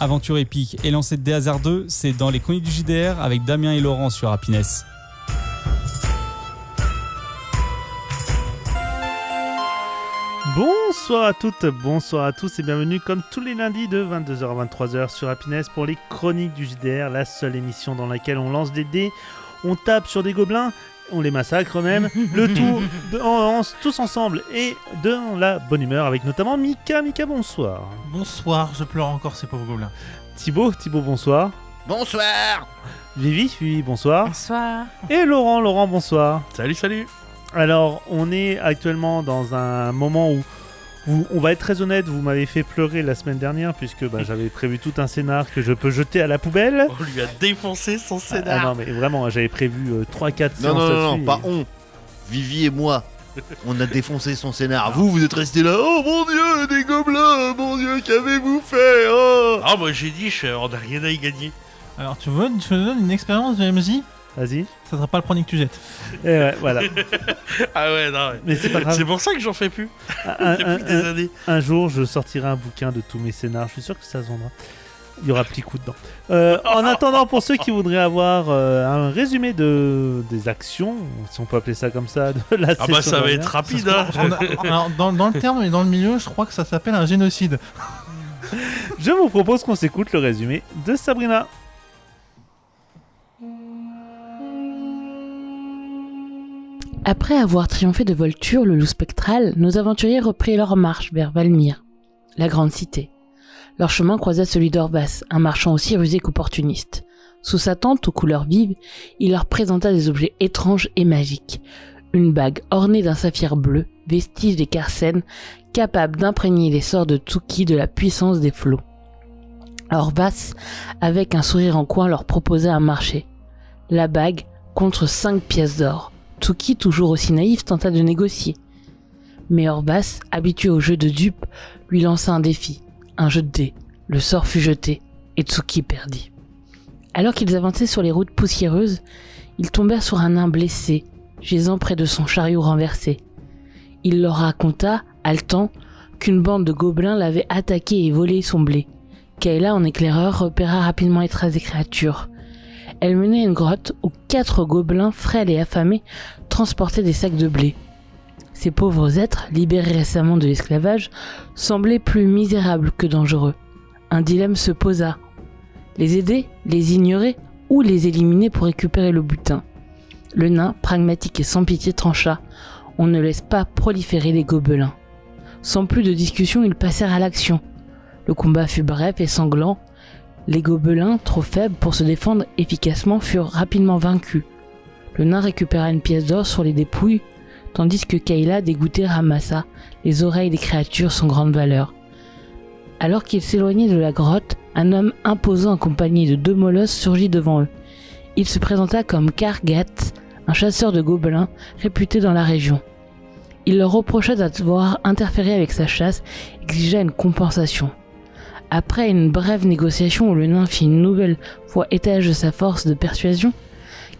Aventure épique et lancée de dés hasard 2, c'est dans les Chroniques du JDR avec Damien et Laurent sur Happiness. Bonsoir à toutes, bonsoir à tous et bienvenue comme tous les lundis de 22h à 23h sur Happiness pour les Chroniques du JDR, la seule émission dans laquelle on lance des dés, on tape sur des gobelins, on les massacre même, le tout tous ensemble et dans la bonne humeur avec notamment Mika. Mika, bonsoir. Bonsoir, je pleure encore ces pauvres gobelins. Thibaut, bonsoir. Bonsoir. Vivi, bonsoir. Bonsoir. Et Laurent, bonsoir. Salut. Alors, on est actuellement dans un moment où, on va être très honnête, vous m'avez fait pleurer la semaine dernière puisque j'avais prévu tout un scénar que je peux jeter à la poubelle. On lui a défoncé son scénar. Ah non, mais vraiment, j'avais prévu 3-4 séances Non, là-dessus. pas on. Vivi et moi, on a défoncé son scénar. Vous êtes restés là. Oh mon dieu, des gobelins, mon dieu, qu'avez-vous fait Ah, moi j'ai dit, on n'a rien à y gagner. Alors tu veux, je te donne une expérience de MJ. Vas-y. Ça sera pas le premier que tu jettes. Et ouais, voilà. Ah ouais, non. Ouais. Mais c'est pas grave. C'est pour ça que j'en fais plus. Depuis des années. Un jour, je sortirai un bouquin de tous mes scénars. Je suis sûr que ça se vendra. Il y aura petit coup dedans. En attendant, pour ceux qui voudraient avoir un résumé des actions, si on peut appeler ça comme ça, de la session. Ah bah ça va dernière, être rapide. Hein. Alors, dans le terme et dans le milieu, je crois que ça s'appelle un génocide. Je vous propose qu'on s'écoute le résumé de Sabrina. Après avoir triomphé de Volture, le loup spectral, nos aventuriers reprirent leur marche vers Valmyr, la grande cité. Leur chemin croisa celui d'Orvas, un marchand aussi rusé qu'opportuniste. Sous sa tente aux couleurs vives, il leur présenta des objets étranges et magiques. Une bague ornée d'un saphir bleu, vestige des Carcènes, capable d'imprégner les sorts de Tsuki de la puissance des flots. Orvas, avec un sourire en coin, leur proposa un marché. La bague contre 5 pièces d'or. Tsuki, toujours aussi naïf, tenta de négocier. Mais Orvas, habitué au jeu de dupes, lui lança un défi, un jeu de dés. Le sort fut jeté, et Tsuki perdit. Alors qu'ils avançaient sur les routes poussiéreuses, ils tombèrent sur un nain blessé, gisant près de son chariot renversé. Il leur raconta, haletant, qu'une bande de gobelins l'avait attaqué et volé son blé. Kayla, en éclaireur, repéra rapidement les traces des créatures. Elle menait une grotte où 4 gobelins frêles et affamés transportaient des sacs de blé. Ces pauvres êtres, libérés récemment de l'esclavage, semblaient plus misérables que dangereux. Un dilemme se posa. Les aider, les ignorer ou les éliminer pour récupérer le butin. Le nain, pragmatique et sans pitié, trancha. On ne laisse pas proliférer les gobelins. Sans plus de discussion, ils passèrent à l'action. Le combat fut bref et sanglant. Les gobelins, trop faibles pour se défendre efficacement, furent rapidement vaincus. Le nain récupéra une pièce d'or sur les dépouilles, tandis que Kayla, dégoûtée, ramassa les oreilles des créatures sans grande valeur. Alors qu'ils s'éloignaient de la grotte, un homme imposant accompagné de 2 molosses surgit devant eux. Il se présenta comme Kargat, un chasseur de gobelins réputé dans la région. Il leur reprocha d'avoir interféré avec sa chasse et exigea une compensation. Après une brève négociation où le nain fit une nouvelle fois étage de sa force de persuasion,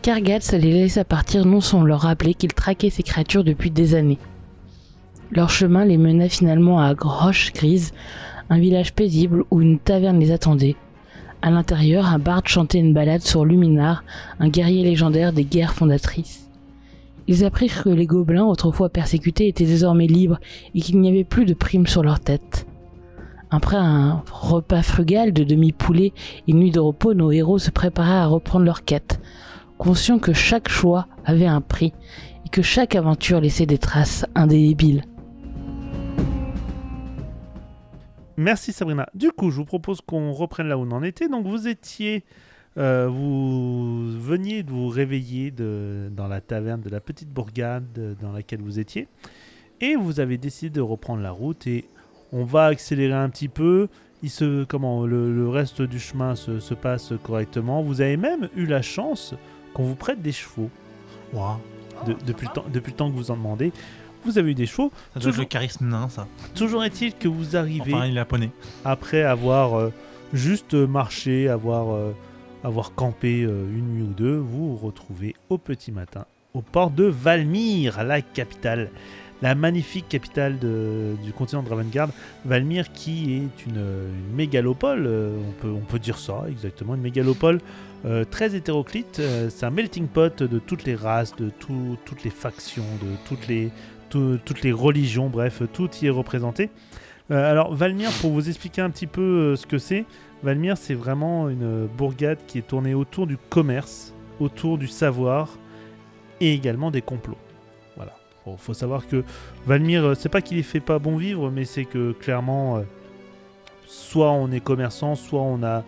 Kargat les laissa partir non sans leur rappeler qu'il traquait ces créatures depuis des années. Leur chemin les mena finalement à Roche Grise, un village paisible où une taverne les attendait. À l'intérieur, un barde chantait une ballade sur Luminar, un guerrier légendaire des guerres fondatrices. Ils apprirent que les gobelins, autrefois persécutés, étaient désormais libres et qu'il n'y avait plus de primes sur leur tête. Après un repas frugal de demi-poulet et une nuit de repos, nos héros se préparaient à reprendre leur quête, conscients que chaque choix avait un prix et que chaque aventure laissait des traces indélébiles. Merci Sabrina. Du coup, je vous propose qu'on reprenne là où on en était. Donc vous veniez de vous réveiller dans la taverne de la petite bourgade dans laquelle vous étiez. Et vous avez décidé de reprendre la route et on va accélérer un petit peu. Le reste du chemin se passe correctement. Vous avez même eu la chance qu'on vous prête des chevaux. Wow. Depuis le temps que vous en demandez. Vous avez eu des chevaux. Ça doit être le charisme nain, ça. Toujours est-il que vous arrivez, enfin, il est japonais, après avoir juste marché, avoir campé une nuit ou deux, vous vous retrouvez au petit matin au port de Valmyr, la capitale la magnifique capitale du continent de Ravengard, Valmir, qui est une mégalopole, on peut dire ça exactement, une mégalopole très hétéroclite. C'est un melting pot de toutes les races, de toutes les factions, de toutes les religions, bref, tout y est représenté. Alors Valmir, pour vous expliquer un petit peu ce que c'est, Valmir, c'est vraiment une bourgade qui est tournée autour du commerce, autour du savoir et également des complots. Voilà. Faut savoir que Valmir, c'est pas qu'il y fait pas bon vivre, mais c'est que clairement, soit on est commerçant, soit on a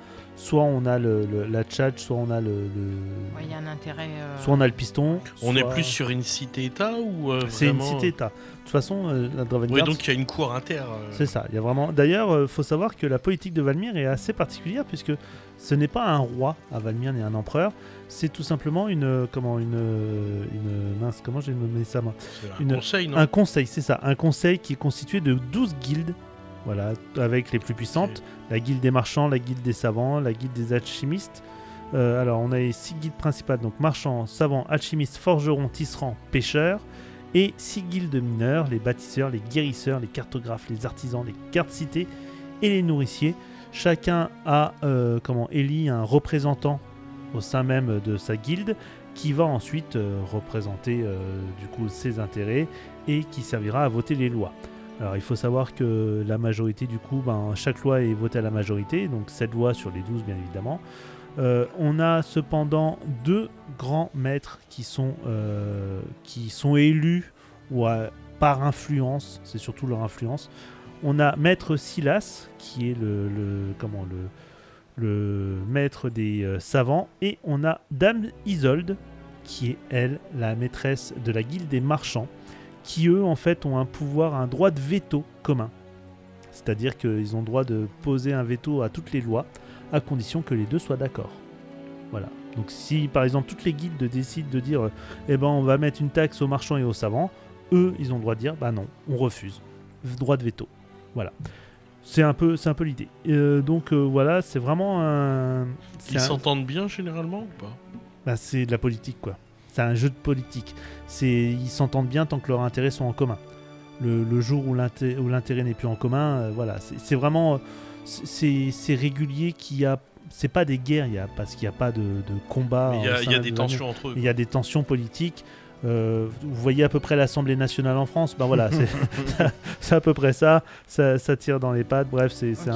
la tchatch, soit on a Il y a un intérêt. soit on a le piston. On soit- est plus sur une cité-État ou C'est une vraiment, cité-État. De toute façon, la Dravengard, Oui, donc il y a une cour inter. c'est ça. Il y a vraiment. D'ailleurs, faut savoir que la politique de Valmir est assez particulière puisque ce n'est pas un roi à Valmir ni un empereur. C'est tout simplement une mince. Comment j'ai nommé ça moi C'est un une- conseil, non Un conseil, c'est ça. Un conseil qui est constitué de 12 guildes. Voilà, avec les plus puissantes. La guilde des marchands, la guilde des savants, la guilde des alchimistes. Alors, on a les 6 guildes principales, donc marchands, savants, alchimistes, forgerons, tisserands, pêcheurs. Et 6 guildes de mineurs, les bâtisseurs, les guérisseurs, les cartographes, les artisans, les gardes-cités et les nourriciers. Chacun a élit un représentant au sein même de sa guilde qui va ensuite représenter du coup ses intérêts et qui servira à voter les lois. Alors il faut savoir que la majorité du coup, chaque loi est votée à la majorité, donc 7 lois sur les 12 bien évidemment. On a cependant 2 grands maîtres qui sont élus par influence, c'est surtout leur influence. On a Maître Silas qui est le maître des savants, et on a Dame Isolde qui est elle la maîtresse de la guilde des marchands, qui eux en fait ont un pouvoir, un droit de veto commun. C'est-à-dire qu'ils ont le droit de poser un veto à toutes les lois à condition que les deux soient d'accord. Voilà. Donc si par exemple toutes les guildes décident de dire on va mettre une taxe aux marchands et aux savants, eux ils ont le droit de dire non, on refuse. Droit de veto. Voilà. C'est un peu l'idée. Voilà, c'est vraiment un... Ils s'entendent bien généralement ou pas c'est de la politique quoi. C'est un jeu de politique. Ils s'entendent bien tant que leurs intérêts sont en commun. Le jour où l'intérêt n'est plus en commun, voilà. C'est vraiment... C'est régulier c'est pas des guerres, parce qu'il n'y a pas de combat. Il y a des tensions entre eux. Il y a des tensions politiques. Vous voyez à peu près l'Assemblée nationale en France, voilà, c'est à peu près ça tire dans les pattes, bref, c'est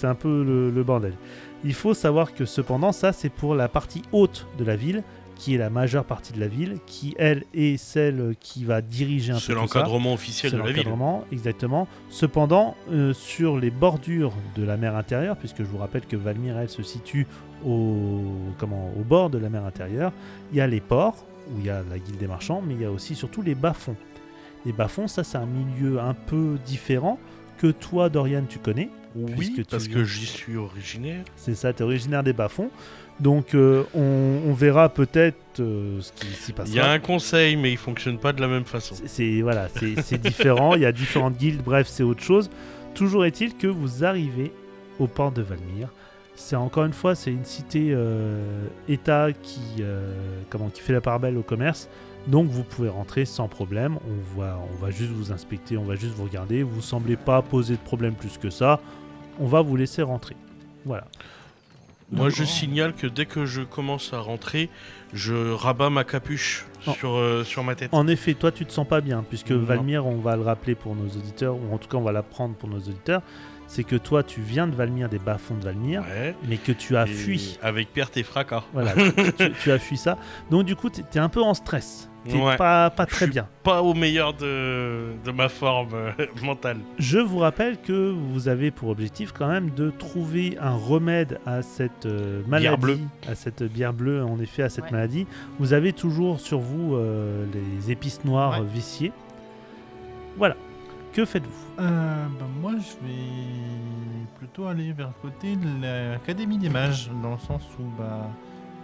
un peu le bordel. Il faut savoir que cependant, ça c'est pour la partie haute de la ville, qui est la majeure partie de la ville, qui elle est celle qui va diriger un peu tout ça. C'est l'encadrement officiel de la ville. C'est l'encadrement, exactement. Cependant, sur les bordures de la mer intérieure, puisque je vous rappelle que Valmir, elle, se situe au bord de la mer intérieure, il y a les ports, où il y a la guilde des marchands, mais il y a aussi surtout les bas-fonds. Les bas-fonds, ça c'est un milieu un peu différent que toi, Dorian, tu connais. Oui, parce que j'y suis originaire. C'est ça, tu es originaire des bas-fonds. Donc on verra peut-être ce qui s'y passera. Il y a un conseil, mais il fonctionne pas de la même façon. C'est différent, il y a différentes guildes, bref, c'est autre chose. Toujours est-il que vous arrivez au port de Valmir. C'est encore une fois, c'est une cité État qui fait la part belle au commerce. Donc vous pouvez rentrer sans problème. On va juste vous inspecter, on va juste vous regarder. Vous semblez pas poser de problème plus que ça. On va vous laisser rentrer. Voilà. Moi, je signale que dès que je commence à rentrer, je rabats ma capuche sur ma tête. En effet, toi, tu te sens pas bien, puisque Non. Valmir, on va le rappeler pour nos auditeurs, ou en tout cas, on va l'apprendre pour nos auditeurs, c'est que toi, tu viens de Valmir, des bas-fonds de Valmir, Ouais. mais que tu as Et fui. avec perte et fracas. Voilà, tu as fui ça. Donc, du coup, tu es un peu en stress. Tu Ouais. pas Je très suis bien. Pas au meilleur de ma forme mentale. Je vous rappelle que vous avez pour objectif quand même de trouver un remède à cette maladie, Bière bleue. à cette bière bleue, en effet, à cette Ouais. maladie. Vous avez toujours sur vous les épices noires Ouais. viciées. Voilà. Que faites-vous? Moi, je vais plutôt aller vers le côté de l'Académie des Mages, dans le sens où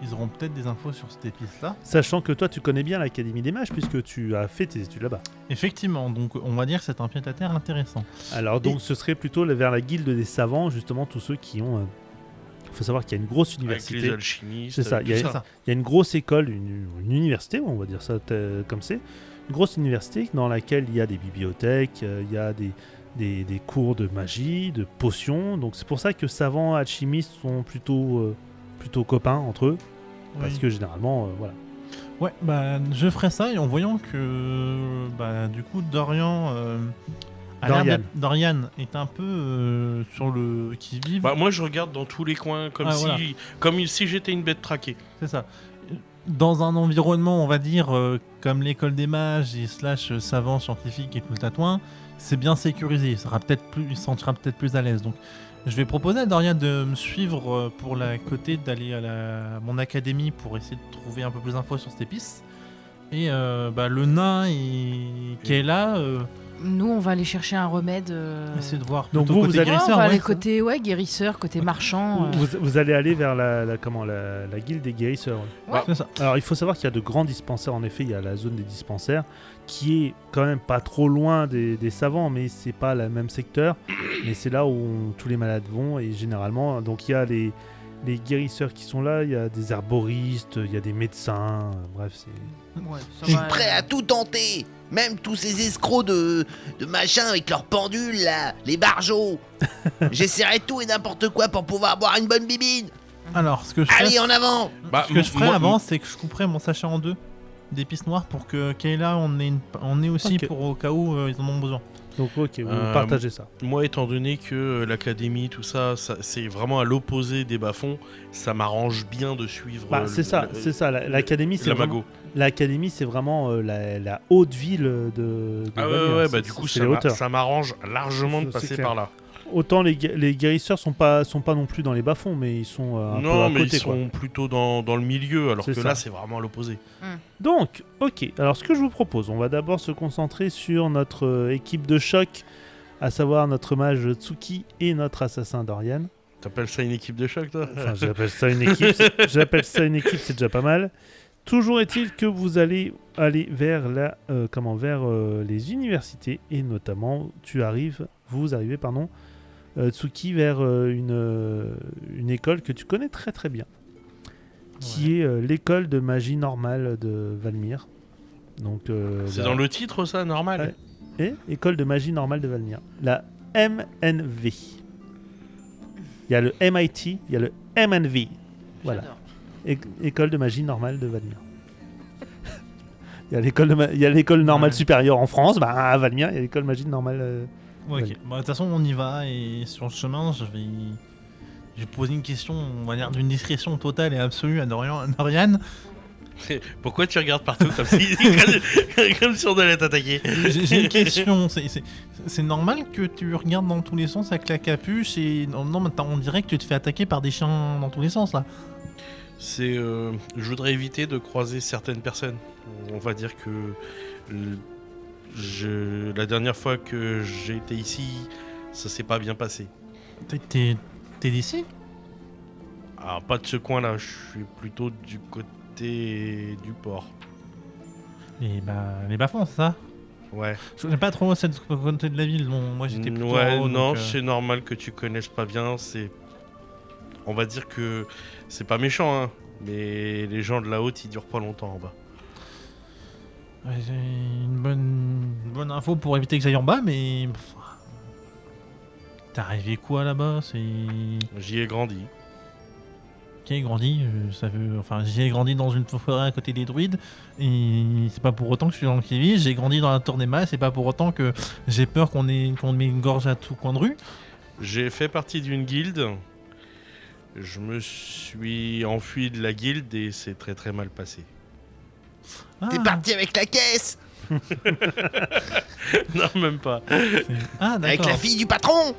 ils auront peut-être des infos sur cette épice-là. Sachant que toi, tu connais bien l'Académie des Mages puisque tu as fait tes études là-bas. Effectivement, donc on va dire que c'est un pied-à-terre intéressant. Alors donc, ce serait plutôt vers la guilde des savants, justement, tous ceux qui ont... Il faut savoir qu'il y a une grosse Avec université. les alchimistes. C'est ça, tout il y a C'est ça. Il y a une grosse école, une université, on va dire ça comme c'est, grosse université dans laquelle il y a des bibliothèques, il y a des cours de magie, de potions. Donc c'est pour ça que savants et alchimistes sont plutôt copains entre eux. Parce Oui. que généralement, voilà. Ouais, bah je ferai ça et en voyant que du coup Dorian Dorian est un peu sur le qui vive. Bah, moi, je regarde dans tous les coins comme voilà. comme si j'étais une bête traquée. C'est ça. Dans un environnement, on va dire, comme l'école des mages et / savants scientifiques et tout le tatouin, c'est bien sécurisé. Il se sentira peut-être plus à l'aise. Donc, je vais proposer à Dorian de me suivre pour la côté, d'aller à mon académie pour essayer de trouver un peu plus d'infos sur cette épice. Et le nain qui est là, Nous, on va aller chercher un remède. essayer de voir. Donc plutôt vous côté allez- Ouais, on guérisseur, va ouais. aller côté guérisseur, côté marchand. Vous allez aller vers la guilde des guérisseurs. Ouais. C'est ça. Alors il faut savoir qu'il y a de grands dispensaires, en effet il y a la zone des dispensaires qui est quand même pas trop loin des savants, mais c'est pas le même secteur, mais c'est là où tous les malades vont, et généralement donc il y a les guérisseurs qui sont là, il y a des herboristes, il y a des médecins, bref c'est... Ouais, ça Je suis va, prêt à tout tenter. Même tous ces escrocs de machin avec leurs pendules là, les barjots. J'essaierai tout et n'importe quoi pour pouvoir avoir une bonne bibine. Alors, ce que je Allez, ferai, en avant. Bah, ce que je ferai moi- avant, c'est que je couperai mon sachet en 2 d'épices noires pour que Kayla on ait aussi Ok. pour au cas où ils en ont besoin. Donc ok, vous Euh, partagez ça. Moi, étant donné que l'académie, tout ça, c'est vraiment à l'opposé des bas-fonds, ça m'arrange bien de suivre. C'est ça, l'académie c'est la vraiment, Mago. l'académie c'est vraiment la haute ville de Ah Valmir. ouais, C'est- du coup, c'est les hauteurs. ça m'arrange largement de C'est passer clair. par là. Autant les guérisseurs sont pas non plus dans les bas-fonds, mais ils sont un peu Non, à mais côté, ils quoi. sont plutôt dans le milieu, alors C'est que ça. là, c'est vraiment à l'opposé. Donc, ok. Alors, ce que je vous propose, on va d'abord se concentrer sur notre équipe de choc, à savoir notre mage Tsuki et notre assassin Dorian. T'appelles ça une équipe de choc, toi Enfin, j'appelle ça une équipe. C'est déjà pas mal. Toujours est-il que vous allez aller vers les universités, et notamment vous arrivez, Tsuki, vers une école que tu connais très très bien, qui est l'école de magie normale de Valmir. Donc, C'est dans le titre, ça, normal. Ouais. Et école de magie normale de Valmir, la MNV. Il y a le MIT, il y a le MNV. Voilà. École de magie normale de Valmir. Il y a l'école normale Ouais. supérieure en France, à Valmir, il y a l'école magie normale. Ouais, ok. Ouais. Bon, de toute façon, on y va et sur le chemin, je vais poser une question, on va dire d'une discrétion totale et absolue à Dorian. Pourquoi tu regardes partout comme si on allait t'attaquer? J'ai une question. C'est normal que tu regardes dans tous les sens avec la capuche et non, mais on dirait que tu te fais attaquer par des chiens dans tous les sens là. Je voudrais éviter de croiser certaines personnes. On va dire que la dernière fois que j'ai été ici, ça s'est pas bien passé. T'es d'ici? Alors, pas de ce coin-là, je suis plutôt du côté du port. Et les bas-fonds, c'est ça? Ouais. Je connais pas trop cette côté de la ville. Bon, moi j'étais plutôt Ouais, en haut, non, donc, c'est normal que tu connaisses pas bien. On va dire que c'est pas méchant, hein, mais les gens de la haute, ils durent pas longtemps en bas. ouais, j'ai une bonne info pour éviter que j'aille en bas, mais t'es arrivé quoi là-bas? C'est J'y ai grandi. qui grandi, j'ai grandi dans une forêt à côté des druides, et c'est pas pour autant que je suis dans le Kévis. J'ai grandi dans la tour des mages, c'est pas pour autant que j'ai peur qu'on met une gorge à tout coin de rue. J'ai fait partie d'une guilde. Je me suis enfui de la guilde et c'est très très mal passé. T'es parti avec la caisse. Non, même pas. D'accord. Avec la fille du patron.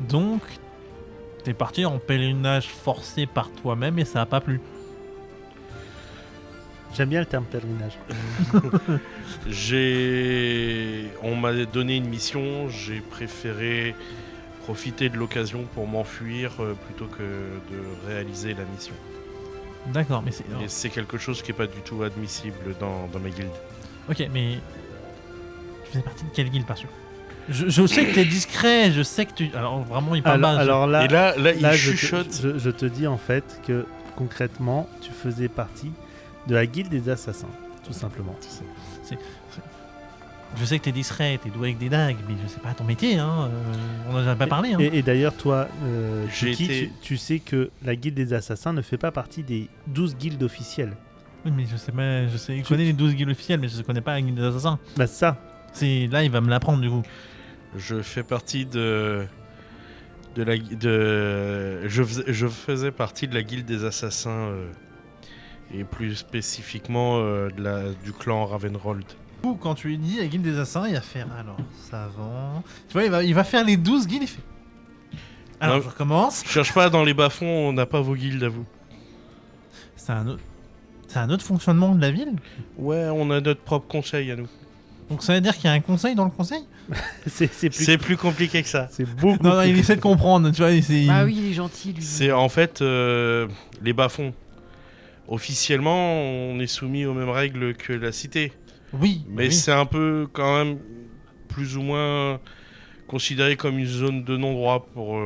Donc, t'es parti en pèlerinage forcé par toi-même et ça a pas plu. J'aime bien le terme pèlerinage. On m'a donné une mission, j'ai préféré profiter de l'occasion pour m'enfuir plutôt que de réaliser la mission. D'accord, mais Et c'est quelque chose qui est pas du tout admissible dans ma guilde. ok, mais tu faisais partie de quelle guilde, parce que je sais que t'es discret, je sais que tu... Alors vraiment, il parle bas. Alors là, Et là il je chuchote. te dis en fait que concrètement, tu faisais partie de la guilde des assassins. tout simplement. Je sais que t'es discret, t'es doué avec des dagues, mais je sais pas ton métier, hein. On n'en a pas parlé, hein. Et d'ailleurs, toi, J'ai Tuki, été- tu sais que la guilde des assassins ne fait pas partie des 12 guildes officielles. Oui, mais je connais les 12 guildes officielles, mais je connais pas la guilde des assassins. Bah ça, Là, il va me l'apprendre, du coup. Je fais partie je faisais partie de la guilde des assassins et plus spécifiquement du clan Ravenrold. Du coup, quand tu lui dis la guilde des assassins, il va faire alors, savant. Tu vois, il va faire les 12 guildes, il fait. Alors, Non. je recommence. Cherche pas dans les bas-fonds, on n'a pas vos guildes à vous. C'est un autre fonctionnement de la ville. Ouais, on a notre propre conseil à nous. Donc ça veut dire qu'il y a un conseil dans le conseil. c'est plus, C'est plus compliqué que ça. c'est beaucoup. Non, il essaie de comprendre, tu vois. Ah oui, il est gentil, lui. C'est en fait les bas-fonds. Officiellement, on est soumis aux mêmes règles que la cité. Oui, Mais oui. c'est un peu quand même plus ou moins considéré comme une zone de non-droit pour...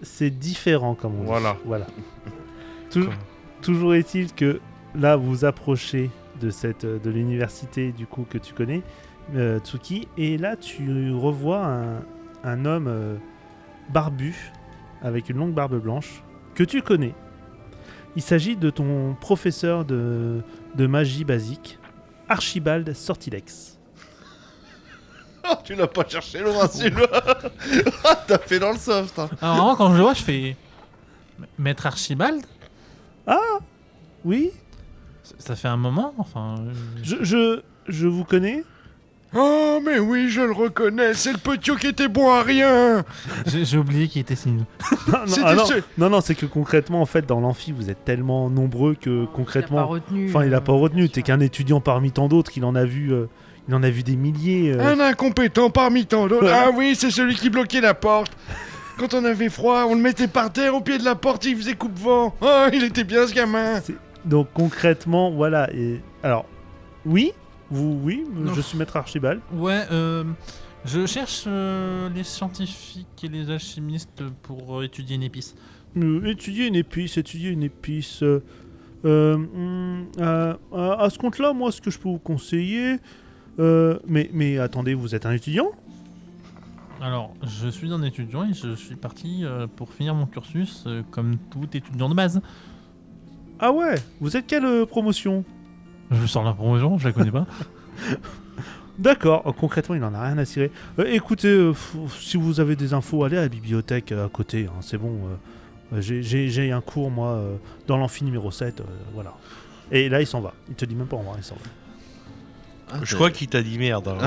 C'est différent, comme on dit. Voilà. Toujours est-il que là, vous vous approchez de l'université du coup que tu connais, Tsuki, et là tu revois un homme barbu avec une longue barbe blanche que tu connais. Il s'agit de ton professeur de magie basique, Archibald Sortilex. Oh, tu l'as pas cherché loin, celui-là. Ah, t'as fait dans le soft. Hein. Alors vraiment, quand je le vois, je fais Maître Archibald. Oui, Ça fait un moment, enfin. je vous connais. Oh, mais oui, je le reconnais, c'est le petit qui était bon à rien. J'ai oublié qu'il était signe. Non, C'était non, c'est que concrètement, en fait, dans l'amphi, vous êtes tellement nombreux que Il a pas concrètement, retenu. enfin, il a pas retenu. bien T'es sûr. qu'un étudiant parmi tant d'autres. Il en a vu des milliers. Un incompétent parmi tant d'autres. Ah oui, c'est celui qui bloquait la porte. Quand on avait froid, on le mettait par terre au pied de la porte, il faisait coupe-vent. Oh, il était bien ce gamin. Donc concrètement, voilà. Et alors, oui, oui, Non. je suis maître Archibald. Ouais, je cherche les scientifiques et les alchimistes pour étudier une épice. Étudier une épice. À ce compte-là, moi, ce que je peux vous conseiller. Mais attendez, vous êtes un étudiant ? Alors, je suis un étudiant et je suis parti pour finir mon cursus comme tout étudiant de base. Ah ouais. Vous êtes quelle promotion ? Je sors la promotion, je la connais pas. D'accord, concrètement il en a rien à cirer. Écoutez, si vous avez des infos, allez à la bibliothèque à côté, hein, c'est bon. J'ai un cours moi dans l'amphi numéro 7, voilà. Et là il s'en va, il te dit même pas au revoir, il s'en va. Je crois qu'il t'a dit merde. hein,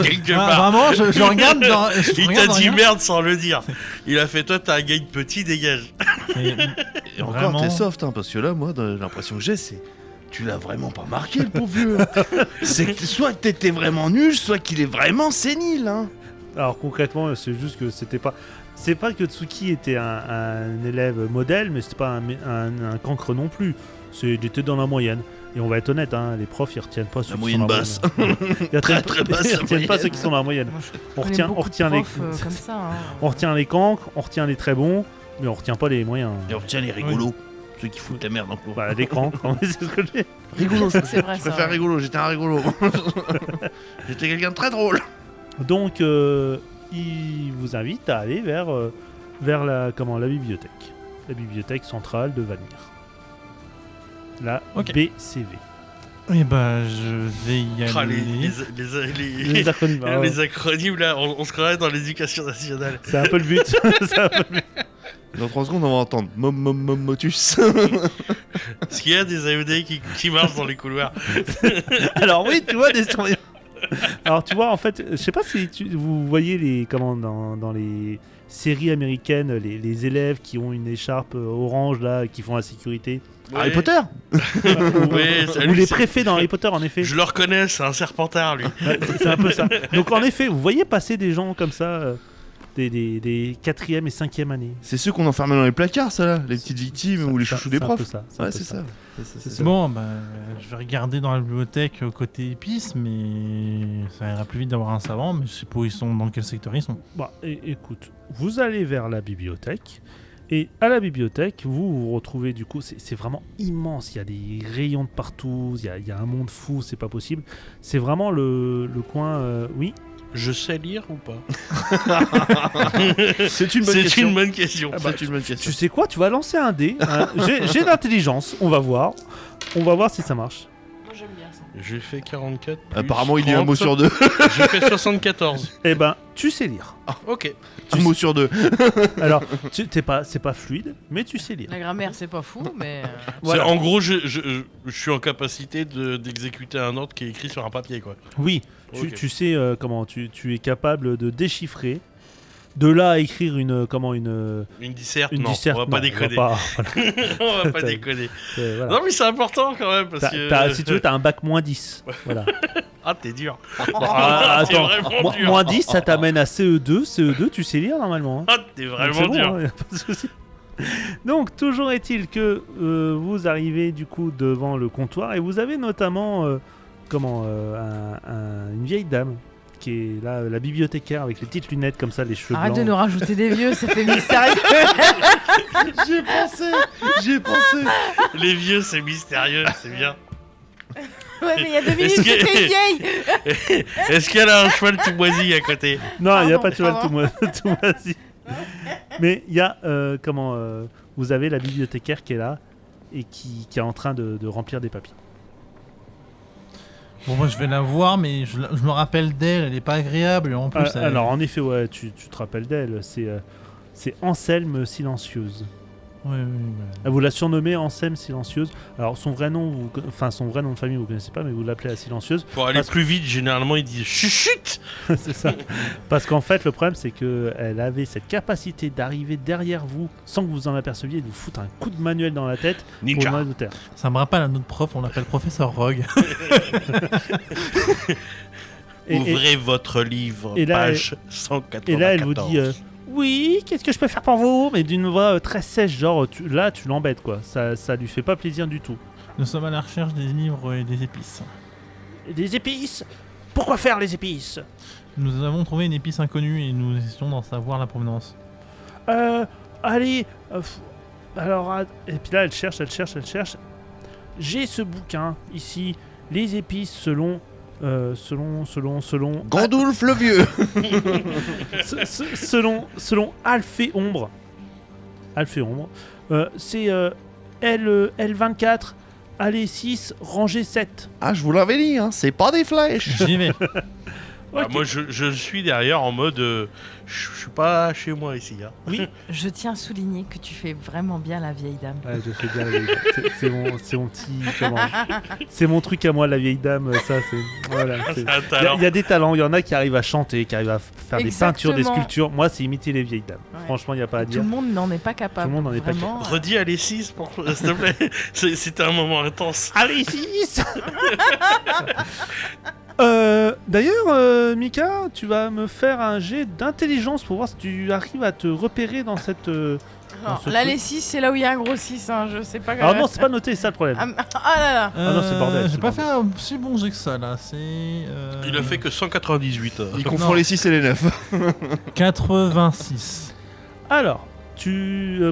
quelque Ah, part. vraiment, je regarde dans. Il t'a dit merde sans le dire. Il a fait toi, t'as un gain petit, dégage. Et encore, Vraiment. t'es soft, hein, parce que là, moi, l'impression que j'ai, c'est. Tu l'as vraiment pas marqué, le pauvre vieux. C'est que soit que t'étais vraiment nul, soit qu'il est vraiment sénile. Hein. Alors concrètement, c'est juste que c'était pas. C'est pas que Tsuki était un élève modèle, mais c'était pas un cancre non plus. Il était dans la moyenne. Et on va être honnête, hein, les profs ils retiennent pas ceux qui moyenne sont dans basse. la moyenne. Ils Très, retiennent, très basse, ils la retiennent pas moyenne. ceux qui sont dans la moyenne. Moi, je On connais retient, beaucoup on de retient les, profs, comme ça. Hein. on retient les cancres, on retient les très bons, mais on retient pas les moyens. Et on retient les rigolos. Ceux qui foutent la merde en cours. Bah, les cancres, c'est ce que j'ai. Rigolo, je C'est vrai, je ça. préfère rigolo, j'étais un rigolo. J'étais quelqu'un de très drôle. Donc, il vous invite à aller vers la bibliothèque. La bibliothèque centrale de Valmir. La Ok. BCV. Et bah, je vais y aller. Ah, Les acronymes. Ah ouais. les acronymes là, on se croirait dans l'éducation nationale. C'est un peu le but. C'est un peu le but. Dans 3 secondes, on va entendre motus. Parce qu'il y a des AED qui marchent dans les couloirs. Alors oui, tu vois des surveillants. Alors tu vois, en fait, je sais pas si vous voyez dans les séries américaines, les élèves qui ont une écharpe orange là, qui font la sécurité. Harry Potter. Ou les préfets dans Harry Potter, en effet. Je le reconnais, c'est un serpentard lui. Ouais, c'est un peu ça. Donc en effet, vous voyez passer des gens comme ça, des 4e et 5e années. C'est ceux qu'on enfermait dans les placards, ça là. Les petites victimes ou les Ça- chouchous des c'est un peu profs. ça, un Ouais, peu c'est ça. C'est ça. Bon, bah, je vais regarder dans la bibliothèque côté épices, mais ça ira plus vite d'avoir un savant, mais je sais pas où ils sont, dans quel secteur ils sont. Bon, écoute, vous allez vers la bibliothèque Et à la bibliothèque, vous retrouvez du coup, c'est vraiment immense, il y a des rayons de partout, il y a un monde fou, c'est pas possible. C'est vraiment le coin... oui. Je sais lire ou pas? C'est une bonne question. Une bonne question. C'est une bonne question. Tu sais quoi, tu vas lancer un dé. J'ai d'intelligence, on va voir. On va voir si ça marche. Moi j'aime bien ça. J'ai fait 44. plus Apparemment, il dit un 30. mot sur deux. J'ai fait 74. Eh ben, tu sais lire. Ok. Un mot sur deux. Alors, c'est pas fluide, mais tu sais lire. La grammaire c'est pas fou, mais. Voilà. En gros, je suis en capacité d'exécuter un ordre qui est écrit sur un papier, quoi. Oui, Ok. tu sais comment tu es capable de déchiffrer. De là à écrire une disserte, une non, disserte, on va non, pas déconner. voilà. On va pas déconner. Voilà. Non, mais c'est important quand même, parce que... Si tu veux, t'as un bac -10. Voilà. Ah, t'es dur. Ah, T'es attends, vraiment dur. moins 10, ça t'amène à CE2. CE2, tu sais lire normalement. Hein. Ah, t'es Donc, vraiment c'est bon, dur. hein, y a pas de souci. Donc, toujours est-il que vous arrivez du coup devant le comptoir et vous avez notamment une vieille dame qui est là, la bibliothécaire avec les petites lunettes comme ça, les cheveux Arrête de blancs. nous rajouter des vieux, ça fait mystérieux. J'y ai pensé. Les vieux, c'est mystérieux, c'est bien. Ouais, mais il y a 2 minutes, Est-ce que- c'était vieille. Est-ce qu'elle a un cheval tout moisi à côté? Non, il n'y a Pardon, pas de cheval pardon. tout moisi. Mais il y a, vous avez la bibliothécaire qui est là et qui est en train de remplir des papiers. Bon, moi je vais la voir, mais je me rappelle d'elle, elle est pas agréable. Et en plus, elle- Alors, en effet, ouais, tu te rappelles d'elle, c'est Anselme Silencieuse. Ouais, Vous la surnommez Anselme Silencieuse. Alors, son vrai nom de famille, vous connaissez pas, mais vous l'appelez la Silencieuse. Pour aller plus vite, généralement, ils disent chuchut. C'est ça. Parce qu'en fait, le problème, c'est qu'elle avait cette capacité d'arriver derrière vous sans que vous en aperceviez et de vous foutre un coup de manuel dans la tête pour Ninja. demander de terre. Ça me rappelle un autre prof, on l'appelle professeur Rogue. Ouvrez votre livre, et là, page 194. Et là, elle vous dit oui, qu'est-ce que je peux faire pour vous? Mais d'une voix très sèche, genre tu l'embêtes quoi. Ça lui fait pas plaisir du tout. Nous sommes à la recherche des livres et des épices. Des épices? Pourquoi faire les épices? Nous avons trouvé une épice inconnue et nous essayons d'en savoir la provenance. Allez. Alors, et puis là, elle cherche. J'ai ce bouquin ici, les épices selon. Gandulf le vieux. selon Alphée Ombre. C'est L24, allez 6, rangée 7. Ah, je vous l'avais dit, hein, c'est pas des flèches. J'y vais. Ah, moi, je suis derrière en mode je suis pas chez moi ici. Hein. Oui. Je tiens à souligner que tu fais vraiment bien la vieille dame. Ouais, je fais bien la vieille dame. C'est mon petit. C'est mon truc à moi, la vieille dame. Ça, c'est. Voilà. C'est un Il talent. y a des talents. Il y en a qui arrivent à chanter, qui arrivent à faire des peintures, des Exactement. sculptures. Moi, c'est imiter les vieilles dames. Ouais. Franchement, il n'y a pas à Tout dire. le monde n'en est pas capable. Tout le monde n'en est pas Vraiment, Redis à les 6, s'il te plaît. C'était un moment intense. Allez, 6. D'ailleurs, Mika, tu vas me faire un jet d'intelligence pour voir si tu arrives à te repérer dans cette. Alors, ce là, truc. les 6, c'est là où il y a un gros 6. Hein, je sais pas. Alors non, c'est pas noté, c'est ça le problème. Ah là là. non, c'est le bordel, c'est J'ai le pas bordel. fait un si bon jet que ça là. C'est. Il a fait que 198. Il confond Non. les 6 et les 9. 86. Alors,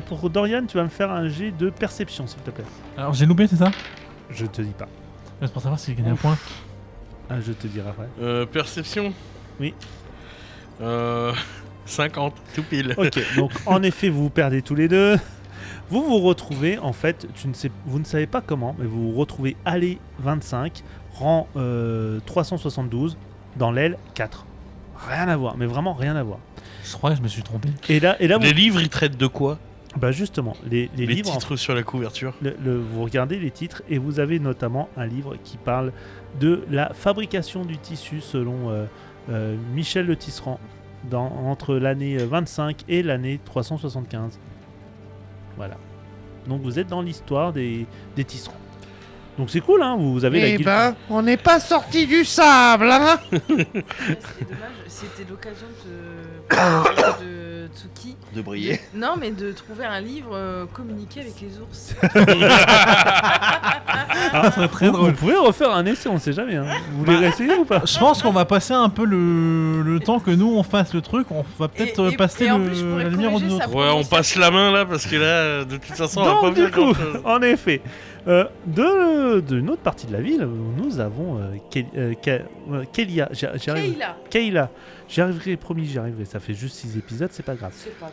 pour Dorian, tu vas me faire un jet de perception, s'il te plaît. Alors j'ai loupé, c'est ça? Je te dis pas. C'est pour savoir si j'ai gagné un point. Ah, je te dirai après. Perception. Oui. 50, tout pile. Ok, donc en effet, vous vous perdez tous les deux. Vous vous retrouvez, en fait, vous ne savez pas comment, mais vous vous retrouvez allée 25, rang 372, dans l'aile 4. Rien à voir, mais vraiment rien à voir. Je crois que je me suis trompé. Et là vous, Les livres, ils traitent de quoi? bah justement, les Les livres, titres sur la couverture. vous regardez les titres et vous avez notamment un livre qui parle de la fabrication du tissu selon Michel Le Tisserand entre l'année 25 et l'année 375. Voilà. Donc vous êtes dans l'histoire des tisserands. Donc c'est cool, hein, vous avez la Eh guilde. ben, on n'est pas sorti du sable, hein. C'est dommage, c'était l'occasion de Tsuki. De briller. Non, mais de trouver un livre communiquer avec les ours. Ça serait très Vous drôle. pouvez refaire un essai, on sait jamais. Vous voulez réessayer ou pas? Je pense qu'on va passer un peu le temps que nous on fasse le truc. On va peut-être passer en plus, je pourrais la lumière aux corriger autres. sa Ouais, on passe la main là parce que là, de toute façon, on va pas Donc, du faire coup, grand-chose. en effet, d'une autre partie de la ville, nous avons Kelia. Kayla. J'y arriverai, promis, j'y arriverai. Ça fait juste 6 épisodes, c'est pas grave. C'est pas grave.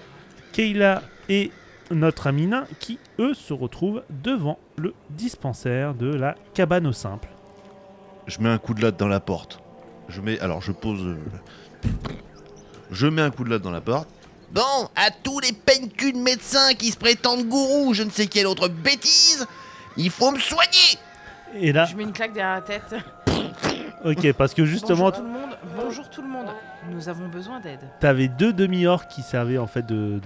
Kayla et notre ami nain qui, eux, se retrouvent devant le dispensaire de la cabane au simple. Je mets un coup de latte dans la porte. Je mets un coup de latte dans la porte. Bon, à tous les peine-culs de médecins qui se prétendent gourous, je ne sais quelle autre bêtise, il faut me soigner. Et là, Je mets une claque derrière la tête. ok, parce que justement, Bonjour tout le monde. Nous avons besoin d'aide. t'avais 2 demi-orques qui servaient en fait de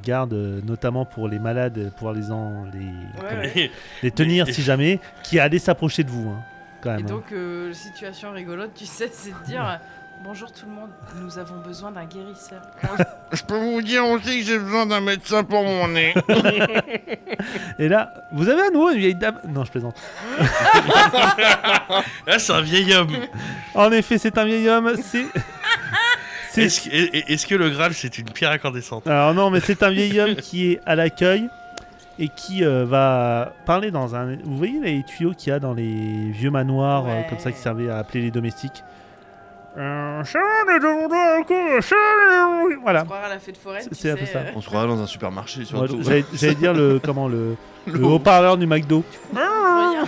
garde, notamment pour les malades, pour comment- les tenir si jamais, qui allaient s'approcher de vous, hein, quand Et même. donc, situation rigolote, tu sais, c'est de dire bonjour tout le monde. Nous avons besoin d'un guérisseur. Je peux vous dire aussi que j'ai besoin d'un médecin pour mon nez. Et là, vous avez à nouveau une vieille dame. Non, je plaisante. Là, c'est un vieil homme. En effet, c'est un vieil homme. Est-ce que le Graal, c'est une pierre incandescente? Alors non, mais c'est un vieil homme qui est à l'accueil et qui va parler dans un... Vous voyez les tuyaux qu'il y a dans les vieux manoirs Ouais. comme ça qui servaient à appeler les domestiques. Voilà. On croira à la fête foraine. C'est un peu ça. On se croira dans un supermarché Moi, surtout. j'allais dire le haut-parleur du McDo. Rien.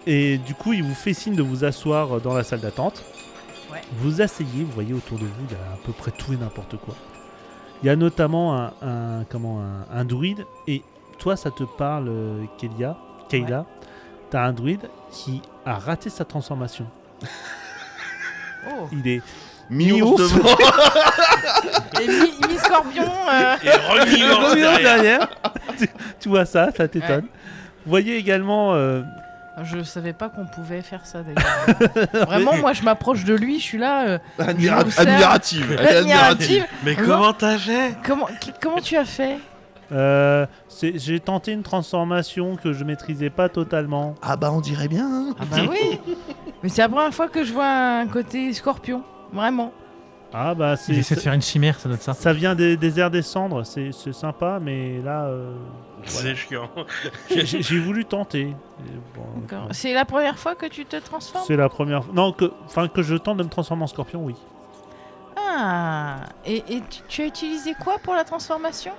Et du coup, il vous fait signe de vous asseoir dans la salle d'attente. Ouais. Vous asseyez, vous voyez autour de vous, il y a à peu près tout et n'importe quoi. Il y a notamment un druide, et toi, ça te parle, Kayla. Ouais. T'as un druide qui a raté sa transformation. Oh. Il est Mi-ours Mi-ours. devant. Et mi-scorpion. Et remis l'ours derrière. derrière. tu vois ça t'étonne. Vous voyez également... Je savais pas qu'on pouvait faire ça d'ailleurs. Vraiment, moi je m'approche de lui, je suis là. Admirative. Elle est Admirative. Mais Non. comment t'as fait? Comment tu as fait? j'ai tenté une transformation que je maîtrisais pas totalement. Ah bah on dirait bien. Hein. Ah bah oui. Mais c'est la première fois que je vois un côté scorpion. Vraiment. Ah bah Il essaie de faire une chimère, ça doit être ça. ça vient des airs des cendres, c'est sympa, mais là C'est chiant. j'ai voulu tenter. Et bon, D'accord. C'est la première fois que tu te transformes? c'est la première fois. Non, que je tente de me transformer en scorpion, oui. Ah. Et tu as utilisé quoi pour la transformation?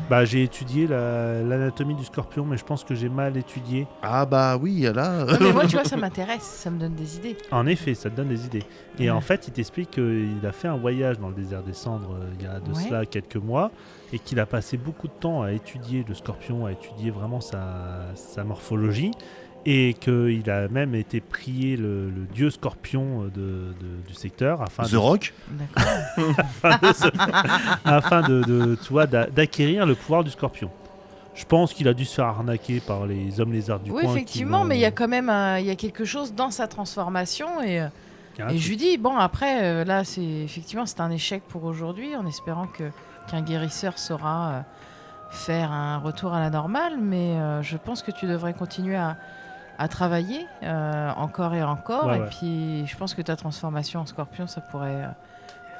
Bah j'ai étudié l'anatomie du scorpion, mais je pense que j'ai mal étudié. Ah bah oui, là. Non mais moi tu vois ça m'intéresse, ça me donne des idées. En effet, ça te donne des idées. Et Ouais. en fait, il t'explique qu'il a fait un voyage dans le désert des cendres il y a de Ouais. cela quelques mois, et qu'il a passé beaucoup de temps à étudier le scorpion, à étudier vraiment sa morphologie, et qu'il a même été prier le dieu scorpion du secteur afin The Rock. D'accord. afin de tu vois, d'acquérir le pouvoir du scorpion. Je pense qu'il a dû se faire arnaquer par les hommes lézards du Oui coin. effectivement, mais il y a quand même il y a quelque chose dans sa transformation et Ah, je lui dis bon après là c'est effectivement c'est un échec pour aujourd'hui en espérant qu'un guérisseur saura faire un retour à la normale, mais je pense que tu devrais continuer à travailler encore et encore, Ouais, et ouais. puis je pense que ta transformation en scorpion ça pourrait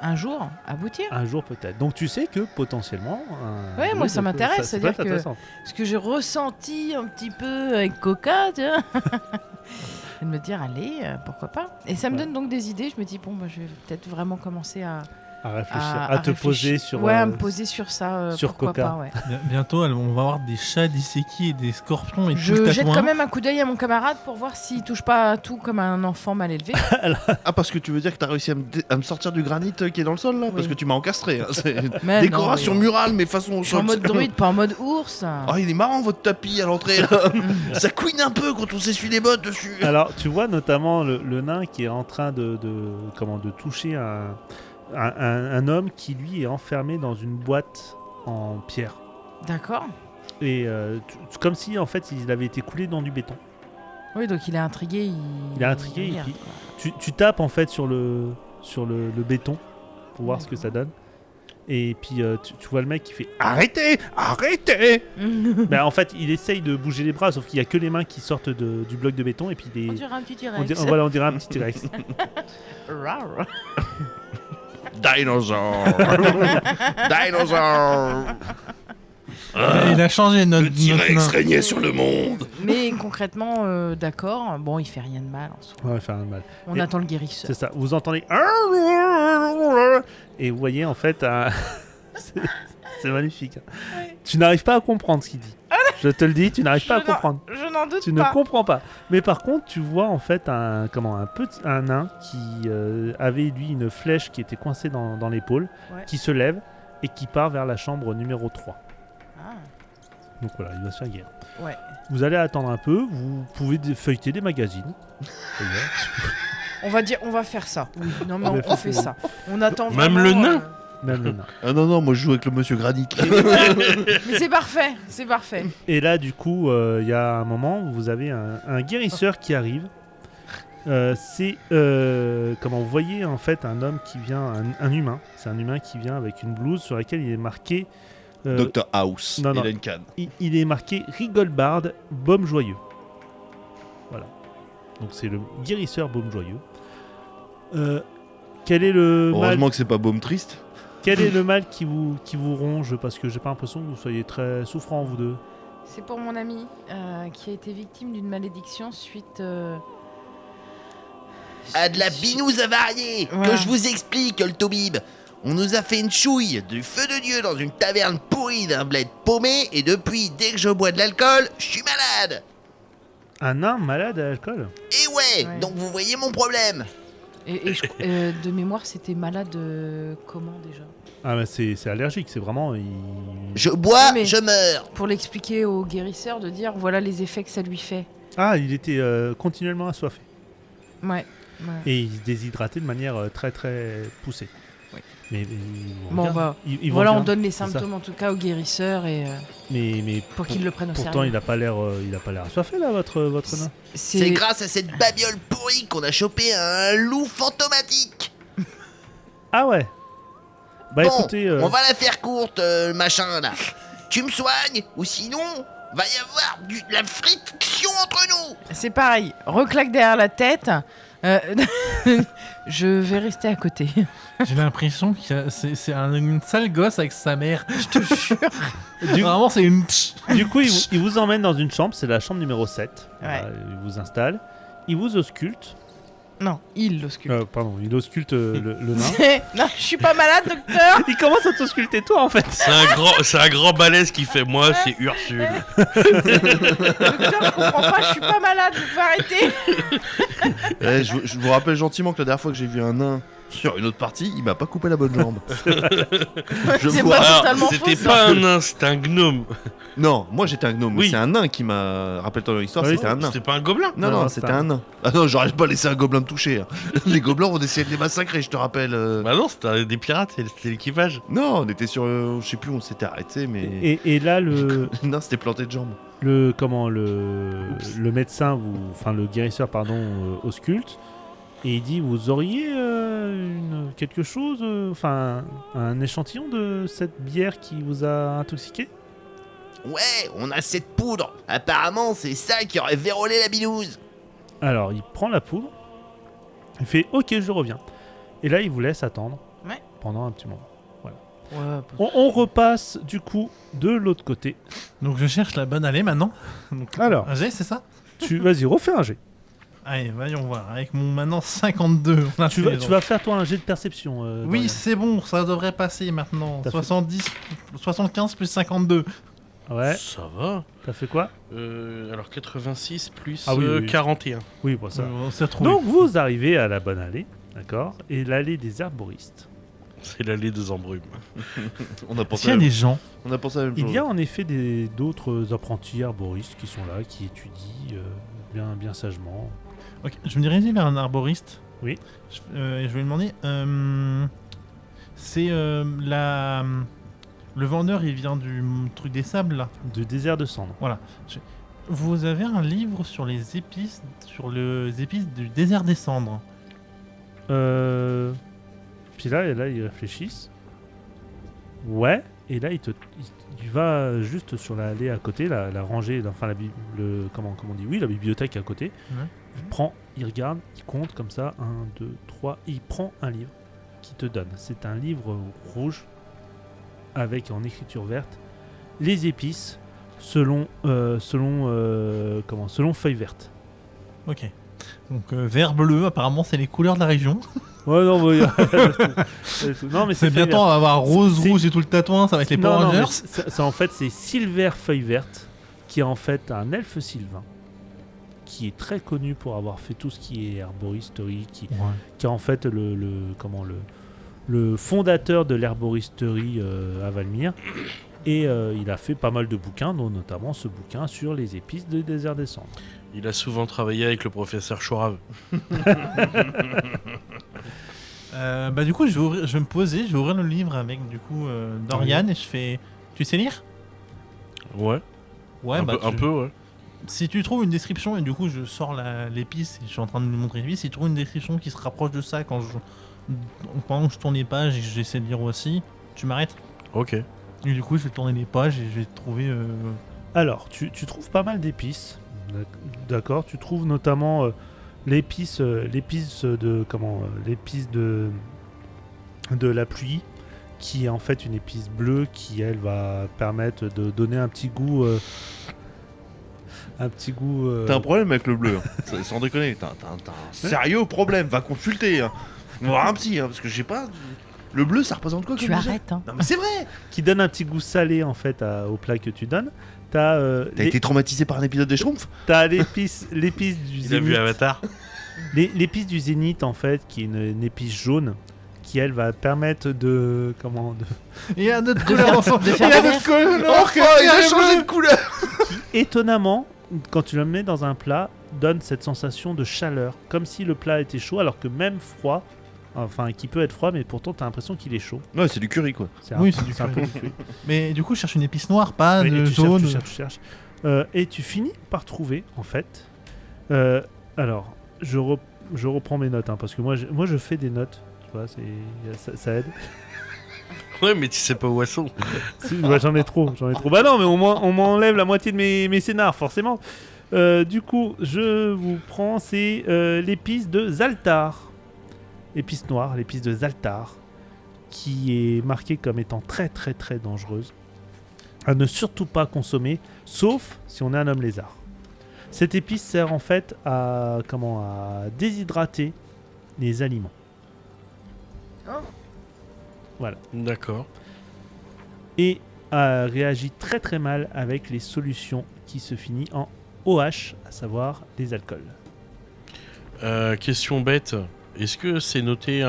un jour aboutir. Un jour peut-être. Donc tu sais que potentiellement... Ouais, moi, ça m'intéresse, ça peut être c'est-à-dire que- intéressant. Ce que j'ai ressenti un petit peu avec Coca, tu vois. Et de me dire, allez, pourquoi pas. Et ça me Ouais. donne donc des idées. Je me dis, bon, bah, je vais peut-être vraiment commencer à À réfléchir, à à te réfléchir. poser sur... Ouais, à me poser sur ça. sur pourquoi Coca. pas, ouais. Bientôt, on va avoir des chats d'Isseki et des scorpions et tout Je le jette tatouin. quand même un coup d'œil à mon camarade pour voir s'il touche pas à tout comme un enfant mal élevé. Ah, parce que tu veux dire que t'as réussi à me sortir du granit qui est dans le sol là? Parce Oui. que tu m'as encastré. Hein. C'est Mais décoration non, murale, mais façon. je suis en mode druide, pas en mode ours. Oh, il est marrant votre tapis à l'entrée là. Ça couine un peu quand on s'essuie les bottes dessus. Alors, tu vois notamment le nain qui est en train de toucher un homme qui, lui, est enfermé dans une boîte en pierre. D'accord. Et comme si, en fait, il avait été coulé dans du béton. Oui, donc il est intrigué. Il est intrigué, et regarde, puis quoi. tu tapes, en fait, sur le béton pour voir ce que ça donne. Et puis tu vois le mec qui fait arrêtez, arrêtez. En fait, il essaye de bouger les bras, sauf qu'il y a que les mains qui sortent du bloc de béton et puis On dirait un petit T-Rex. on dirait un petit T-Rex. Rar. Dinosaure. Dinosaure. Il a changé notre. Le T-Rex nain. régnait sur le monde. Mais concrètement, d'accord. Bon, il fait rien de mal en soi. On va faire un mal. On Et- attend le guérisseur. C'est ça. Vous entendez et vous voyez en fait c'est magnifique. Tu n'arrives pas à comprendre ce qu'il dit. Je te le dis, tu n'arrives pas à comprendre. Je n'en doute Tu pas. ne comprends pas. Mais par contre, tu vois en fait un nain qui avait lui une flèche qui était coincée dans l'épaule, Ouais. qui se lève et qui part vers la chambre numéro 3. Ah, Donc voilà, il va se faire guérir. ouais. Vous allez attendre un peu, vous pouvez feuilleter des magazines. On va faire ça. Oui, non mais On va on faire fait ça. ça. On attend Même vraiment, le nain Même le nain. Ah non, moi je joue avec le monsieur Granic. Mais c'est parfait, c'est parfait. Et là, du coup, il y a un moment où vous avez un guérisseur qui arrive. Comment vous voyez en fait un homme qui vient, un humain. C'est un humain qui vient avec une blouse sur laquelle il est marqué. Dr House. non, non. Il a une canne. Il est marqué Rigolbard, baume joyeux. Voilà. Donc c'est le guérisseur baume joyeux. Quel est le mal Heureusement que c'est pas Baume Triste. Quel est le mal qui vous ronge? Parce que j'ai pas l'impression que vous soyez très souffrants vous deux. C'est pour mon ami qui a été victime d'une malédiction suite. À de la binouse avariée. Voilà. Que je vous explique, le Tobib. On nous a fait une chouille du feu de Dieu dans une taverne pourrie d'un bled paumé, et depuis, dès que je bois de l'alcool, je suis malade. Un nain malade à l'alcool? Et ouais, Ouais. donc vous voyez mon problème. Et de mémoire, c'était malade comment déjà? Ah mais c'est allergique, c'est vraiment... Je bois, Mais- je meurs. Pour l'expliquer au guérisseur, de dire voilà les effets que ça lui fait. Ah, il était continuellement assoiffé. Ouais. Et il se déshydratait de manière très très poussée. Oui. Mais Bon, bah, ils vont voilà, bien, on donne les c'est ça. symptômes en tout cas au guérisseur et Mais pour qu'il le prenne au pourtant sérieux. il a pas l'air assoiffé là votre nain. C'est grâce à cette babiole pourrie qu'on a chopé un loup fantomatique. Ah ouais. Bah Bon, écoutez, on va la faire courte, machin là. Tu me soignes, ou sinon, va y avoir de la friction entre nous. C'est pareil, reclaque derrière la tête. Je vais rester à côté. J'ai l'impression que c'est une sale gosse avec sa mère. Je te jure. Vraiment, c'est une. du coup il vous emmène dans une chambre, c'est la chambre numéro 7. Voilà, Ouais. il vous installe, il vous ausculte. Non, il l'ausculte. Pardon, il ausculte le nain. Non, je suis pas malade, docteur. Il commence à t'ausculter toi en fait. C'est un grand balèze qui fait moi, c'est Ursule. Docteur, je comprends pas, je suis pas malade, vous pouvez arrêter. Je vous rappelle gentiment que la dernière fois que j'ai vu un nain sur une autre partie, il m'a pas coupé la bonne jambe. Je C'est vois. pas Alors, totalement c'était faux, pas ça. un nain, c'était un gnome. Non, moi j'étais un gnome, mais Oui. c'est un nain qui m'a. Rappelle-toi l'histoire, Oui, c'était un nain. C'était pas un gobelin. Non, Non, non, c'est c'était un- un nain. Ah non, j'aurais pas laissé un gobelin me toucher. Hein. Les gobelins, on essayait de les massacrer, je te rappelle. Bah non, c'était des pirates, c'était l'équipage. Non, on était sur. Je sais plus où on s'était arrêté, mais. Et là le Non, c'était planté de jambes. le médecin enfin le guérisseur pardon ausculte et il dit vous auriez quelque chose enfin un échantillon de cette bière qui vous a intoxiqué? Ouais, on a cette poudre. Apparemment, c'est ça qui aurait vérolé la binouse. Alors il prend la poudre, il fait ok je reviens et là il vous laisse attendre Ouais. pendant un petit moment. Ouais, On repasse du coup de l'autre côté. Donc je cherche la bonne allée maintenant. Donc, Alors un G, c'est ça? vas-y refais un jet. Allez, voyons voir. Avec mon maintenant 52. on a Tu fait, vas faire toi un jet de perception. Oui, Dorian. c'est bon, ça devrait passer maintenant. T'as fait- 75 plus 52. Ouais. Ça va. T'as fait quoi? Alors 86 plus Ah oui, oui. 41. Oui bon ça. On s'est retrouvé. Donc vous arrivez à la bonne allée, d'accord, et l'allée des herboristes. C'est l'allée des embrumes. On a Est-ce pensé qu'il y à a la... des gens? On a pensé à la même Il chose. y a en effet d'autres apprentis herboristes qui sont là, qui étudient bien sagement. Ok, je me dirige vers un arboriste. Oui. Je vais lui demander. C'est le vendeur, il vient du truc des sables là. Du désert de cendres. Vous avez un livre sur les épices du désert des cendres. Puis là ils réfléchissent. Ouais, et là, il va juste sur l'allée à côté, la rangée, enfin, comment on dit, oui, la bibliothèque à côté. Ouais. Il regarde, il compte comme ça, 1, 2, 3, et il prend un livre qu'il te donne. C'est un livre rouge avec en écriture verte les épices selon feuille verte. Ok. Donc vert, bleu, apparemment c'est les couleurs de la région. Ouais, non, mais, non, mais C'est feuille bientôt on va avoir rose, C'est- rouge et tout le tatouin, ça va être les Power Non, mais Rangers. en fait, c'est Silver Feuille Verte, qui est en fait un elfe sylvain, qui est très connu pour avoir fait tout ce qui est herboristerie, qui est en fait le fondateur de l'herboristerie à Valmir. Et il a fait pas mal de bouquins, dont notamment ce bouquin sur les épices de désert des cendres. Il a souvent travaillé avec le professeur Chourave. Bah du coup je vais me poser, je vais ouvrir le livre avec du coup Dorian et je fais... Tu sais lire? Ouais, Ouais, un peu, ouais. Si tu trouves une description, et du coup je sors l'épice et je suis en train de lui montrer l'épice, si tu trouves une description qui se rapproche de ça pendant que je tourne les pages et que j'essaie de lire aussi, tu m'arrêtes. Ok. Et du coup je vais tourner les pages et je vais trouver... Alors, tu trouves pas mal d'épices, d'accord. Tu trouves notamment l'épice de la pluie, qui est en fait une épice bleue qui elle va permettre de donner un petit goût. T'as un problème avec le bleu, hein. Sans déconner. T'as un sérieux problème. Va consulter. Hein. Va voir un psy, hein, parce que je sais pas. Le bleu, ça représente quoi Tu comme déjà arrêtes, hein. Non mais c'est vrai. qui donne un petit goût salé en fait au plat que tu donnes. T'as T'as été traumatisé par un épisode des Schtroumpfs? t'as l'épice du Il a vu zénith. Avatar. L'épice du zénith en fait, qui est une épice jaune, qui elle va permettre de Il y a notre couleur enfant. de faire Il a changé de couleur. étonnamment, quand tu le mets dans un plat, donne cette sensation de chaleur, comme si le plat était chaud, alors que même froid, enfin qui peut être froid, mais pourtant t'as l'impression qu'il est chaud. Ouais, c'est du curry quoi. Oui, c'est du un peu curry. du curry. Mais du coup je cherche une épice noire, pas Oui, et de tu jaune. cherches. Et tu finis par trouver, en fait. Alors, je reprends mes notes, hein, parce que moi je fais des notes, tu vois, ça aide. Ouais, mais tu sais pas où elles sont. Ouais, j'en ai trop. Bah non, mais au moins on m'enlève la moitié de mes scénars, forcément. Du coup, je vous prends, c'est l'épice de Zaltar. Épice noire, l'épice de Zaltar, qui est marquée comme étant très très très dangereuse, à ne surtout pas consommer, sauf si on est un homme lézard. Cette épice sert en fait à déshydrater les aliments. Voilà. D'accord. Et réagit très très mal avec les solutions qui se finissent en OH, à savoir les alcools. Question bête. Est-ce que c'est noté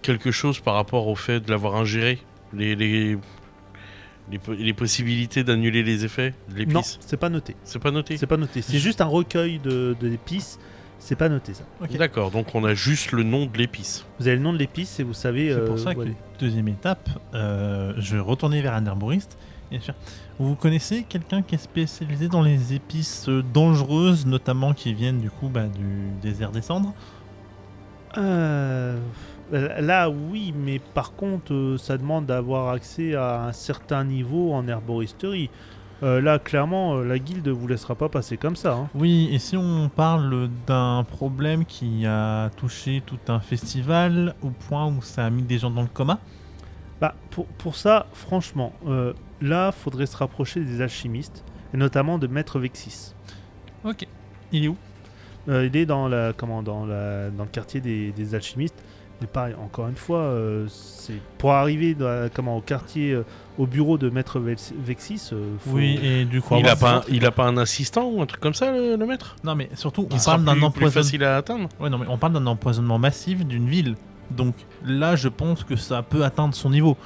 quelque chose par rapport au fait de l'avoir ingéré, les possibilités d'annuler les effets de l'épice? Non, c'est pas noté. C'est pas noté. C'est pas noté. C'est juste un recueil d'épices. C'est pas noté ça. Ok. D'accord, donc on a juste le nom de l'épice. Vous avez le nom de l'épice et vous savez. C'est pour ça que où aller. deuxième étape, je vais retourner vers un herboriste et faire... Vous connaissez quelqu'un qui est spécialisé dans les épices dangereuses, notamment qui viennent du coup du désert des cendres? Là, oui, mais par contre, ça demande d'avoir accès à un certain niveau en herboristerie. Là, clairement, la guilde vous laissera pas passer comme ça. Hein. Oui, et si on parle d'un problème qui a touché tout un festival au point où ça a mis des gens dans le coma? Bah, pour ça, franchement, là, faudrait se rapprocher des alchimistes, et notamment de Maître Vexis. Ok. Il est où? Il est dans le quartier des alchimistes. Mais pareil, encore une fois, c'est pour arriver au quartier, au bureau de Maître Vexis. Oui, et du coup... Il a pas un assistant ou un truc comme ça, le maître? Non, mais surtout, Qui on sera parle d'un plus empoisonnement... facile à atteindre. Ouais, non, mais on parle d'un empoisonnement massif d'une ville. Donc là, je pense que ça peut atteindre son niveau.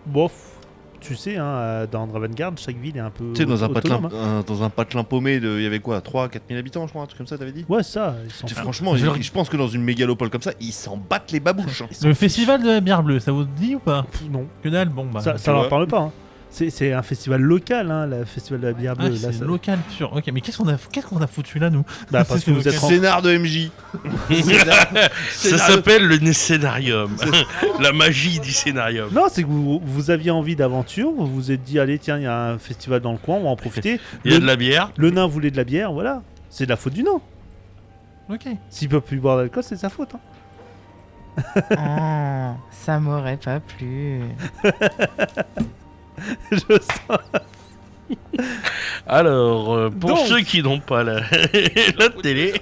Bof, tu sais, hein, dans Dravengard, chaque ville est un peu. Tu sais, dans un autonome, hein. patelin paumé, il y avait quoi, 3-4 000 habitants, je crois, un truc comme ça, t'avais dit? Ouais, ça, ils sont. Franchement, je pense que dans une mégalopole comme ça, ils s'en battent les babouches. Hein. Le festival de la bière bleue, ça vous dit ou pas? Non, Que dalle, bon bah... ça leur parle pas. Hein. C'est un festival local, hein, le festival de la bière bleue. C'est ça- local pur. Ok, mais qu'est-ce qu'on a foutu là, nous? Bah, parce que vous êtes Scénar de MJ. Ça s'appelle le scénarium. La magie du scénarium. Non, c'est que vous aviez envie d'aventure, vous vous êtes dit, allez, tiens, il y a un festival dans le coin, on va en profiter. Il y a de la bière. Le nain voulait de la bière, voilà. C'est de la faute du nain. Ok. S'il peut plus boire d'alcool, c'est de sa faute. Hein. Oh, ça m'aurait pas plu. Je sens. Alors, pour Donc. ceux qui n'ont pas la télé,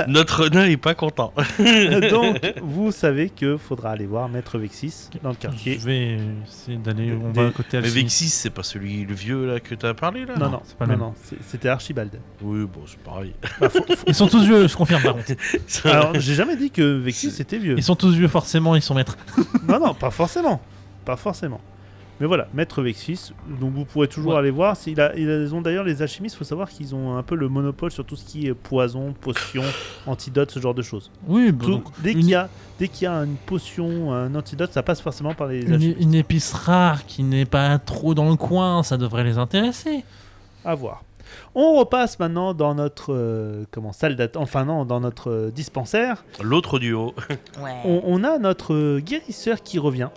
notre nain est pas content. Donc, vous savez que faudra aller voir Maître Vexis dans le quartier. Je vais essayer d'aller. On va à côté Mais Alchimie. Vexis, c'est pas celui, le vieux là que t'as parlé là Non, non, c'est pas le non, même. non, c'était Archibald. Oui, bon, c'est pareil. Bah, Ils sont tous vieux, je confirme par contre. Alors, j'ai jamais dit que Vexis était vieux. Ils sont tous vieux, forcément, ils sont maîtres. Non, non, pas forcément. Pas forcément. Mais voilà, Maître Vexis, donc vous pourrez toujours Ouais. aller voir. Ils ont d'ailleurs, les alchimistes, il faut savoir qu'ils ont un peu le monopole sur tout ce qui est poison, potion, antidote, ce genre de choses. Oui, bah, Tout- donc, dès qu'il y a une potion, un antidote, ça passe forcément par les une, alchimistes. une épice rare qui n'est pas trop dans le coin, ça devrait les intéresser. À voir. On repasse maintenant dans notre salle d'attente, enfin non, dans notre dispensaire. L'autre duo. Ouais. On a notre guérisseur qui revient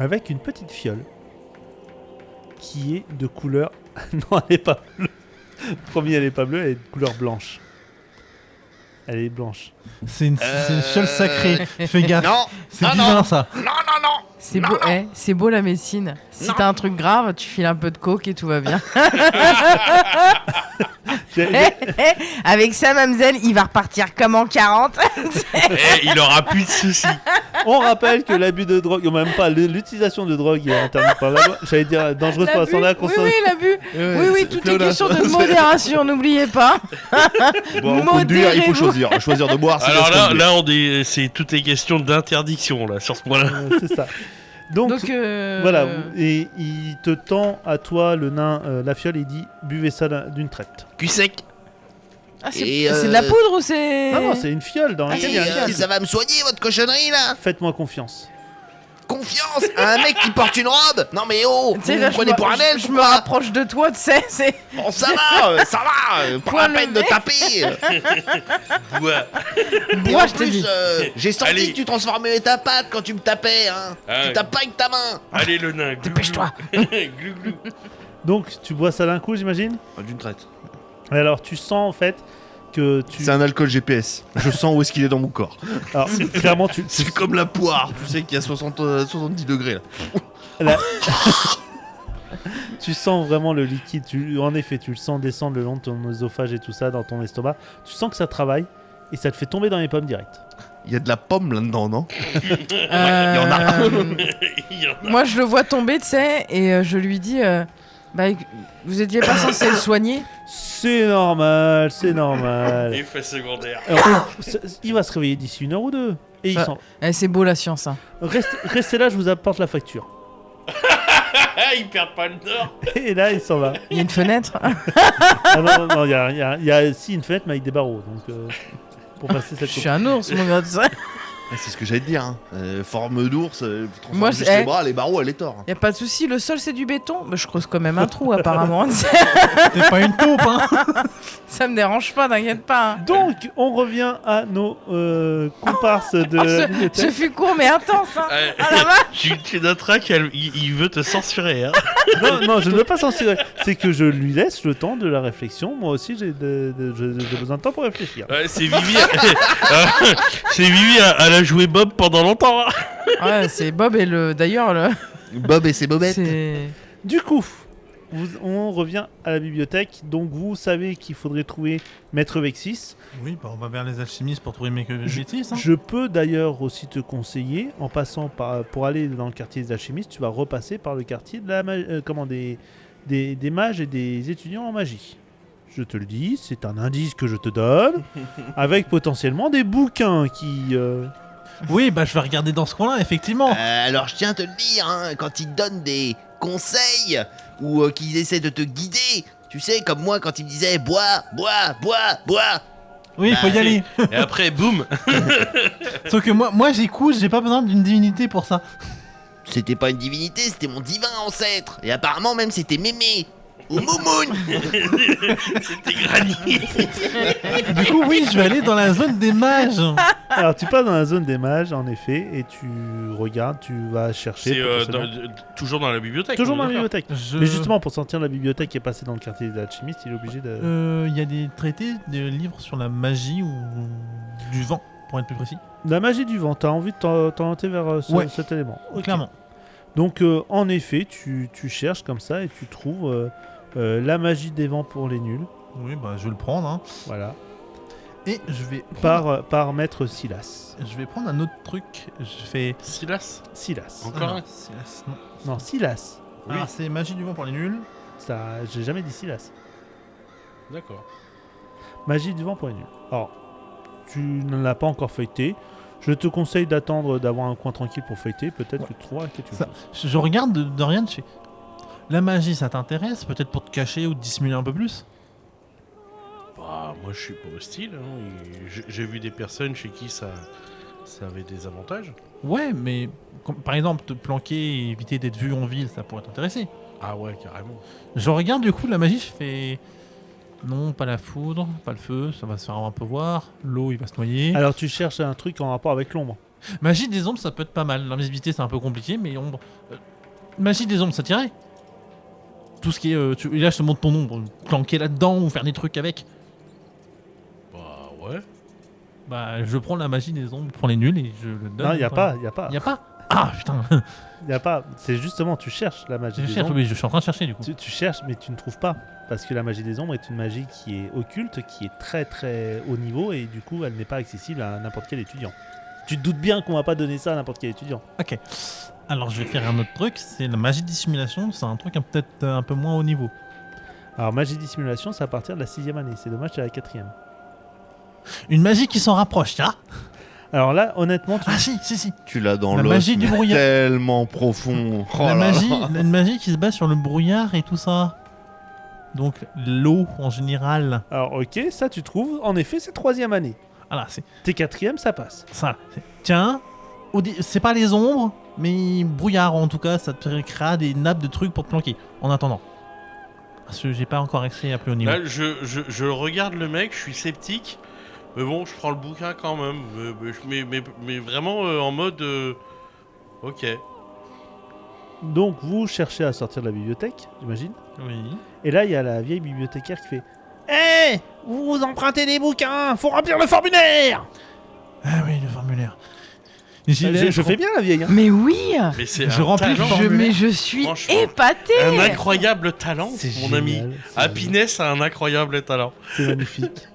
avec une petite fiole qui est de couleur. Non, elle n'est pas bleue. Promis, elle n'est pas bleue, elle est de couleur blanche. Elle est blanche. C'est une fiole sacrée, fais gaffe. Non, C'est non, divin non. ça. non, non, non. C'est beau, c'est beau la médecine. Si Non. t'as un truc grave, tu files un peu de coke et tout va bien. Avec ça, mademoiselle, il va repartir comme en 40. Il aura plus de soucis. On rappelle que l'abus de drogue, ou même pas, l'utilisation de drogue est interdite par la loi. J'allais dire dangereuse pour la L'abus. santé, la Oui, consommation. oui, l'abus. Oui, tout est Cléona. question de modération, n'oubliez pas. Bon, conduire, il faut Modérez-vous. choisir de boire. c'est Alors bien là, conduire. c'est tout est question d'interdiction là sur ce point-là. C'est ça. Donc, Donc, voilà, et il te tend à toi, le nain, la fiole, et il dit buvez ça d'une traite. Cul sec. Ah, Et, c'est de la poudre ou c'est. Non, non, c'est une fiole dans laquelle il y a un liquide. ça va me soigner votre cochonnerie là. Faites-moi confiance. Confiance à un mec qui porte une robe. Non mais oh, Tu sais, vous là, me prenez pour un elfe je ou me quoi? rapproche de toi, tu sais, c'est. Bon, ça va, pas Point la peine de levé. taper. Ouais. Et Moi, en je te plus, dis. j'ai senti Allez. que tu transformais ta patte quand tu me tapais, hein. Ah, Tu tapes pas avec ta main. Allez le nain. glou, Dépêche-toi. glou. Glou, glou. Donc, tu bois ça d'un coup, j'imagine. D'une traite. Et alors, tu sens en fait que tu. C'est un alcool GPS. Je sens où est-ce qu'il est dans mon corps. Alors, clairement, tu. C'est comme la poire. Tu sais qu'il y a 70 degrés là. Tu sens vraiment le liquide. En effet, tu le sens descendre le long de ton œsophage et tout ça dans ton estomac. Tu sens que ça travaille et ça te fait tomber dans les pommes direct. Il y a de la pomme là-dedans, non? Il y en a. Il y en a. Moi, je le vois tomber, tu sais, et je lui dis bah, vous étiez pas censé le soigner? C'est normal, c'est normal. Effet secondaire. Alors, il va se réveiller d'ici 1 heure ou 2. Et il Ça- s'en. C'est beau la science, hein. Restez là, je vous apporte la facture. Ils perdent pas le nord. Et là, il s'en va. Il y a une fenêtre. Ah non, non, il y a si une fenêtre, mais avec des barreaux. Donc, pour passer cette Je suis un ours, mon gars, tu sais. C'est ce que j'allais te dire. Hein. Forme d'ours, Moi, transforme juste c'est- les bras, les barreaux, elle est tort. Y a pas de souci, le sol c'est du béton. Mais je creuse quand même un trou apparemment. T'es pas une taupe, hein. Ça me dérange pas, t'inquiète pas. hein. Donc, on revient à nos comparses de. Je fus court mais intense. Hein. Ouais. Ah la vache. Tu noteras qu'il veut te censurer. Hein. Non, non, je ne veux pas censurer. C'est que je lui laisse le temps de la réflexion. Moi aussi, j'ai besoin de temps pour réfléchir. Ouais, c'est Vivi. C'est Vivi à la jouer Bob pendant longtemps. Hein. Ouais, c'est Bob et le. D'ailleurs, le. Bob et ses bobettes. C'est. Du coup, on revient à la bibliothèque. Donc, vous savez qu'il faudrait trouver Maître Vexis. Oui, bah on va vers les alchimistes pour trouver mes bêtises. Hein. Je peux d'ailleurs aussi te conseiller, en passant pour aller dans le quartier des alchimistes, tu vas repasser par le quartier de la des mages et des étudiants en magie. Je te le dis, c'est un indice que je te donne, avec potentiellement des bouquins qui... Oui, bah je vais regarder dans ce coin-là, effectivement. Alors je tiens à te le dire, hein, quand ils te donnent des conseils ou qu'ils essaient de te guider, tu sais, comme moi quand ils me disaient bois, bois, bois, bois. Oui, il faut y aller. Et après, boum. Sauf que moi j'écoute, j'ai pas besoin d'une divinité pour ça. C'était pas une divinité, c'était mon divin ancêtre. Et apparemment même c'était Mémé. Ou Moumoun. C'était Granny. Du coup, oui, je vais aller dans la zone des mages. Alors tu passes dans la zone des mages en effet et tu regardes, tu vas chercher. C'est potentiellement. toujours dans la bibliothèque. Toujours on dans la est d'accord. bibliothèque. Mais justement pour sortir de la bibliothèque et passer dans le quartier des alchimistes, il est obligé de... Il y a des traités, des livres sur la magie ou du vent, pour être plus précis. La magie du vent, t'as envie de t'orienter vers Ouais. cet élément. Ok. Clairement. Donc en effet, tu cherches comme ça et tu trouves la magie des vents pour les nuls. Oui, bah je vais le prendre. Hein. Voilà. Et je vais prendre, Par maître Silas. je vais prendre un autre truc. Je fais. Silas. Silas. Encore Ah, un non, Silas, non. Non, Silas. Ah, c'est magie du vent pour les nuls. Ça, j'ai jamais dit Silas. D'accord. Magie du vent pour les nuls. Alors, tu ne l'as pas encore feuilleté. Je te conseille d'attendre d'avoir un coin tranquille pour feuilleter. Peut-être que tu trouveras quelque chose. Ça- Je regarde de rien, je fais. La magie, ça t'intéresse? Peut-être pour te cacher ou te dissimuler un peu plus? Bah, moi, je suis pas hostile. Hein. J'ai vu des personnes chez qui ça avait des avantages. Ouais, mais par exemple, te planquer et éviter d'être vu en ville, ça pourrait t'intéresser. Ah ouais, carrément. Je regarde du coup la magie, je fais. Non, pas la foudre, pas le feu, ça va se faire un peu voir. L'eau, il va se noyer. Alors, tu cherches un truc en rapport avec l'ombre. Magie des ombres, ça peut être pas mal. L'invisibilité, c'est un peu compliqué, mais ombre. Magie des ombres, ça tirait. Tout ce qui est. Et là, je te montre ton ombre. Planquer là-dedans ou faire des trucs avec. Bah, ouais. Bah, je prends la magie des ombres pour les nuls et je le donne. Non, il n'y a pas. Il Y a pas. Ah putain. Y a pas. C'est justement, tu cherches la magie Je des cherche, ombres. oui, je suis en train de chercher du coup. Tu cherches, mais tu ne trouves pas. Parce que la magie des ombres est une magie qui est occulte, qui est très très haut niveau, et du coup, elle n'est pas accessible à n'importe quel étudiant. Tu te doutes bien qu'on va pas donner ça à n'importe quel étudiant. Ok. Alors, je vais faire un autre truc. C'est la magie de dissimulation. C'est un truc peut-être un peu moins haut niveau. Alors, magie dissimulation, c'est à partir de la 6ème année. C'est dommage, c'est la 4ème. Une magie qui s'en rapproche, tu vois. Alors là, honnêtement, tu... Ah si. Tu l'as dans La l'os, magie du mais brouillard. tellement profond. Oh La là là. une magie qui se base sur le brouillard et tout ça. Donc l'eau en général. Alors, ok, ça tu trouves. En effet, c'est 3ème année. Voilà, c'est T'es 4ème, ça passe. ça. Tiens, c'est pas les ombres, mais brouillard en tout cas, ça te créera des nappes de trucs pour te planquer. En attendant. Parce que j'ai pas encore accès à plus haut niveau. Là, je regarde le mec, je suis sceptique. Mais bon, je prends le bouquin quand même. Mais vraiment en mode. Ok. Donc, vous cherchez à sortir de la bibliothèque, j'imagine. Oui. Et là, il y a la vieille bibliothécaire qui fait Hé, vous empruntez des bouquins, faut remplir le formulaire. Ah oui, le formulaire. Je fais bien la vieille. Hein. Mais oui, Mais c'est Je un remplis le talent. formulaire. mais je suis Franchement, épatée. Un incroyable talent, C'est mon génial, ami. c'est Happiness a un incroyable talent. C'est magnifique.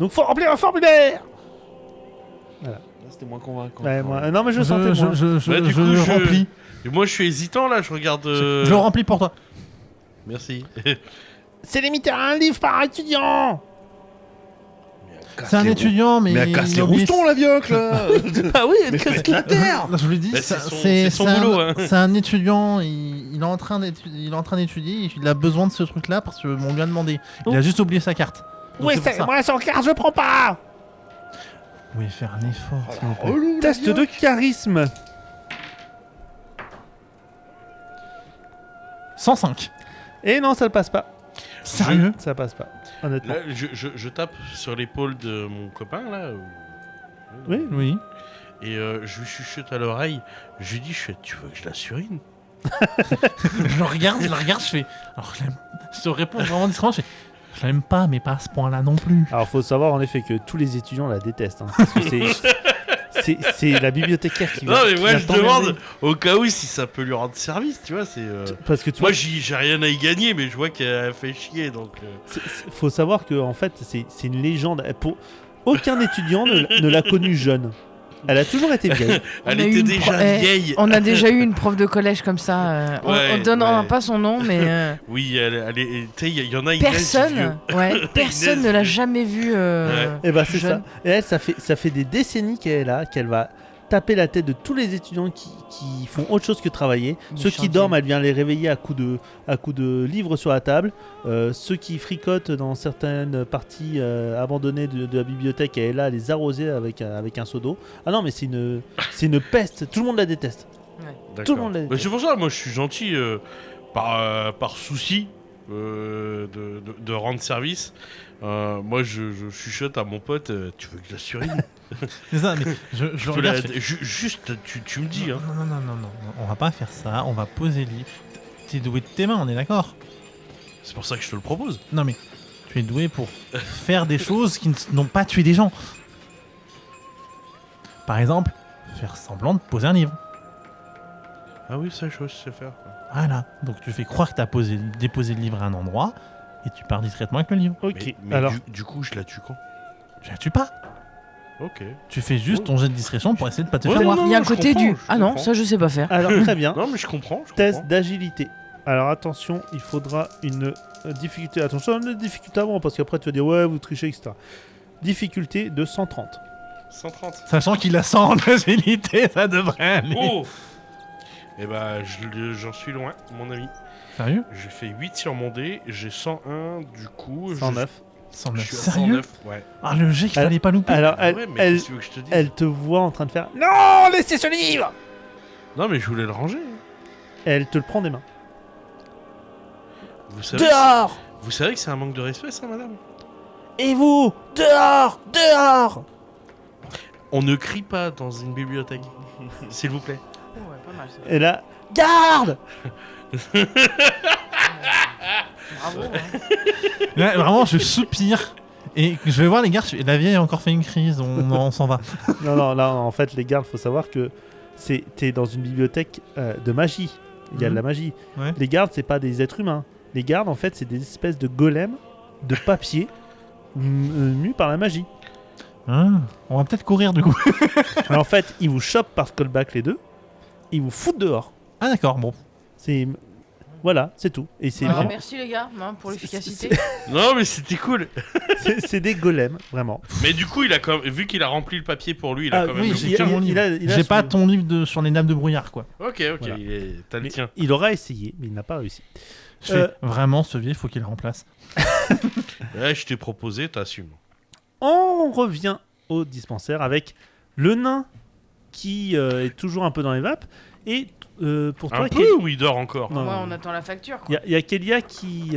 Donc, faut remplir un formulaire. C'était moins convaincant. Ouais, moi- non, mais je sentais moi. Je Bah, du coup, le je- remplis. Et moi, je suis hésitant là, je regarde. Je le remplis pour toi. Merci. C'est limité à un livre par étudiant. C'est un étudiant, mais. Mais à casser il a oublié- rouston, la vioque, là. Ah oui, elle Mais casse faites la terre. Là, je vous l'ai dit, Bah, ça- c'est son boulot, hein. C'est un étudiant, il est en train d'étudier, et il a besoin de ce truc-là parce qu'on lui a demandé. Il a juste oublié sa carte. Donc Ouais, c'est pour ça. moi sans carte, je prends pas. Vous pouvez faire un effort, s'il vous plaît. Relou, la Test de vioque. charisme. 105. Et non, ça ne passe pas. Sérieux? Ça passe pas, honnêtement. Là, je tape sur l'épaule de mon copain là. Oui. Oui. Et je lui chuchote à l'oreille. Je lui dis, tu veux que je la surine? Je le regarde, je fais. Alors, je te réponds vraiment discrètement, je fais. Je l'aime pas, mais pas à ce point-là non plus. Alors, faut savoir en effet que tous les étudiants la détestent. Hein, parce que c'est la bibliothécaire qui Non, vient. mais qui moi vient je t'emmerder. demande au cas où si ça peut lui rendre service, tu vois. C'est. Parce que tu Moi vois, j'ai rien à y gagner, mais je vois qu'elle fait chier donc. faut savoir que en fait, c'est une légende. Aucun étudiant ne l'a connue jeune. Elle a toujours été vieille. Elle On a eu était une déjà pro- vieille. On a déjà eu une prof de collège comme ça. Ouais, on donnera ouais. pas son nom, mais Oui, elle est. Tu sais, il y en a. Inès personne, personne Inès ne l'a vieux. jamais vue. Et bah c'est ça. jeune. Et elle, ça fait des décennies qu'elle est là, qu'elle va taper la tête de tous les étudiants qui font autre chose que travailler. Ceux qui Méchante dorment, vieille. elle vient les réveiller à coups de livres sur la table. Ceux qui fricotent dans certaines parties abandonnées de la bibliothèque, elle est là à les arroser avec un seau d'eau. Ah non, mais c'est une peste. Tout le monde la déteste. Tout le monde la Mais déteste. c'est pour ça, moi je suis gentil par souci de rendre service. Moi je chuchote à mon pote, tu veux que je la surine? C'est ça, mais je Je peux regarde. juste, tu me dis. Hein. Non, on va pas faire ça, on va poser le livre. T'es doué de tes mains, on est d'accord? C'est pour ça que je te le propose. Non mais, tu es doué pour faire des choses qui n'ont pas tué des gens. Par exemple, faire semblant de poser un livre. Ah oui, ça je sais faire. Voilà, donc tu fais croire que t'as déposé le livre à un endroit, et tu pars discrètement avec le livre. Ok, Mais alors, du coup, je la tue quand? Tu la tues pas. Ok. Tu fais juste ton jet de discrétion pour essayer de pas te Ouais, faire non, voir. Il y a un je côté comprends, du. je Ah non, comprends. ça je sais pas faire. alors très bien. Non, mais je comprends. Test d'agilité. Alors attention, il faudra une difficulté. Attention, une difficulté avant, parce qu'après tu vas dire ouais, vous trichez, etc. Difficulté de 130. 130. Sachant qu'il a 100 en agilité, ça devrait aller. Oh. Eh bah, j'en suis loin, mon ami. Sérieux? J'ai fait 8 sur mon dé, j'ai 101, du coup. 109. Je 109. suis à Sérieux? 109, ouais. Ah, le jet qu'il fallait pas louper. Alors Ah elle, ouais, mais elle, qu'est-ce que tu veux que je te dise? elle te voit en train de faire non, laissez ce livre. Non, mais je voulais le ranger. Elle te le prend des mains. Vous savez, Dehors. vous savez que c'est un manque de respect, ça, madame? Et vous, dehors, dehors. On ne crie pas dans une bibliothèque, s'il vous plaît. Ouais, pas mal ça. Et là, garde. Bravo. hein. Là, vraiment, je soupire. Et je vais voir les gars, la vieille a encore fait une crise, on s'en va. Non, non, là, en fait, les gardes, faut savoir que t'es dans une bibliothèque de magie. Il y a de la magie. Ouais. Les gardes, c'est pas des êtres humains. Les gardes, en fait, c'est des espèces de golems de papier mus par la magie. Ah, on va peut-être courir du coup. Alors, en fait, ils vous chopent par callback les deux. Ils vous foutent dehors. Ah d'accord, bon. C'est voilà, c'est tout. Et c'est Alors, vraiment- merci les gars hein, pour l'efficacité. Non, mais c'était cool. c'est des golems, vraiment. Mais du coup, il a vu qu'il a rempli le papier pour lui, il a Ah, quand même oui, le j'ai bouquin. que mon livre. il a J'ai son- pas ton livre sur les nappes de brouillard quoi. Ok, Voilà. t'as le Mais tien. il aura essayé, mais il n'a pas réussi. Je fais vraiment ce vieux, faut qu'il le remplace. Ouais, je t'ai proposé, t'assumes. On revient au dispensaire avec le nain qui est toujours un peu dans les vapes. Et pour toi, Un Kelly- peu ou il dort encore? Non, Ouais, non, on attend la facture Il quoi. y a Kélia qui,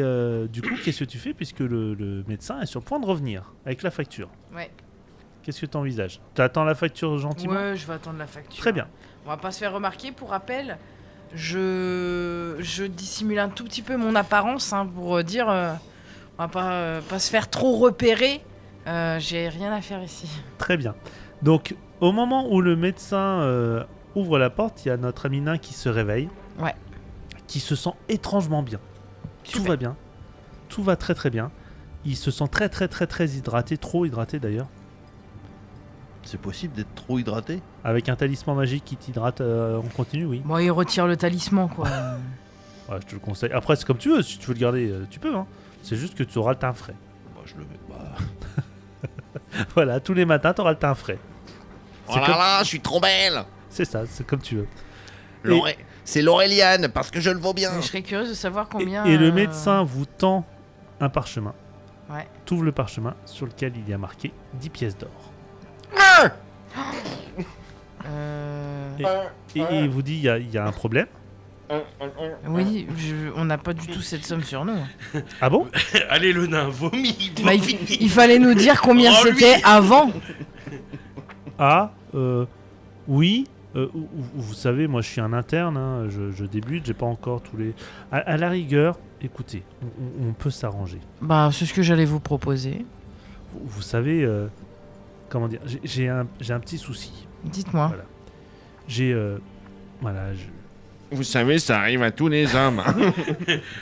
du coup, qu'est-ce que tu fais puisque le médecin est sur le point de revenir avec la facture? Ouais. Qu'est-ce que tu envisages? Tu attends la facture gentiment? Ouais, je vais attendre la facture. Très bien. On va pas se faire remarquer. Pour rappel, je dissimule un tout petit peu mon apparence hein, pour dire on va pas se faire trop repérer. J'ai rien à faire ici. Très bien. Donc, au moment où le médecin ouvre la porte, il y a notre ami nain qui se réveille. Ouais. Qui se sent étrangement bien. Tout Super. va bien. Tout va très très bien. Il se sent très très très très hydraté, trop hydraté d'ailleurs. C'est possible d'être trop hydraté? Avec un talisman magique qui t'hydrate en continu, oui. Bon, il retire le talisman quoi. Ouais, je te le conseille. Après, c'est comme tu veux. Si tu veux le garder, tu peux. Hein. C'est juste que tu auras le teint frais. Bah, je le mets pas. Voilà, tous les matins, tu auras le teint frais. Oh C'est là comme- là, je suis trop belle. C'est ça, c'est comme tu veux. C'est Lauréliane, parce que je le vaux bien. Mais je serais curieuse de savoir combien. Et le médecin vous tend un parchemin. Ouais. T'ouvres le parchemin sur lequel il y a marqué 10 pièces d'or. Et il vous dit il y a un problème. Oui, on n'a pas du tout cette somme sur nous. Ah bon? Allez, le nain, vomi, Bah, vomi. il fallait nous dire combien Oh, lui. c'était avant. Ah, oui. Vous savez, moi je suis un interne, hein, je débute, j'ai pas encore tous les... À la rigueur, écoutez, on peut s'arranger. Bah, c'est ce que j'allais vous proposer. Vous savez, comment dire, j'ai un petit souci. Dites-moi. Voilà. J'ai... voilà, Vous savez, ça arrive à tous les hommes.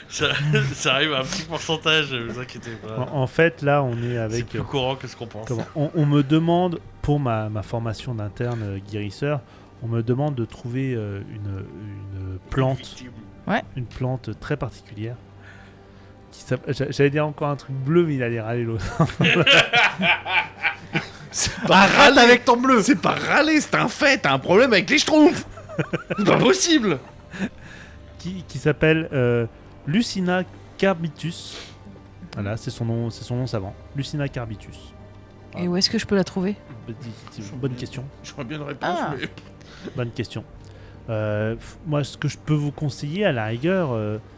Ça arrive à un petit pourcentage, vous inquiétez pas. en fait, là, on est C'est avec... plus courant que ce qu'on pense. Comment on me demande, pour ma formation d'interne guérisseur, on me demande de trouver une plante, une plante très particulière. J'allais dire encore un truc bleu, mais il allait râler l'autre. Arrête avec ton bleu. C'est pas râler, c'est un fait. T'as un problème avec les schtroumpfs. C'est pas possible. qui s'appelle Lucina carbitus. Voilà, c'est son nom savant. Lucina carbitus. Et où est-ce que je peux la trouver? Bonne question. Je crois bien le réponse, Ah. mais... Bonne question. Moi, ce que je peux vous conseiller, à la rigueur,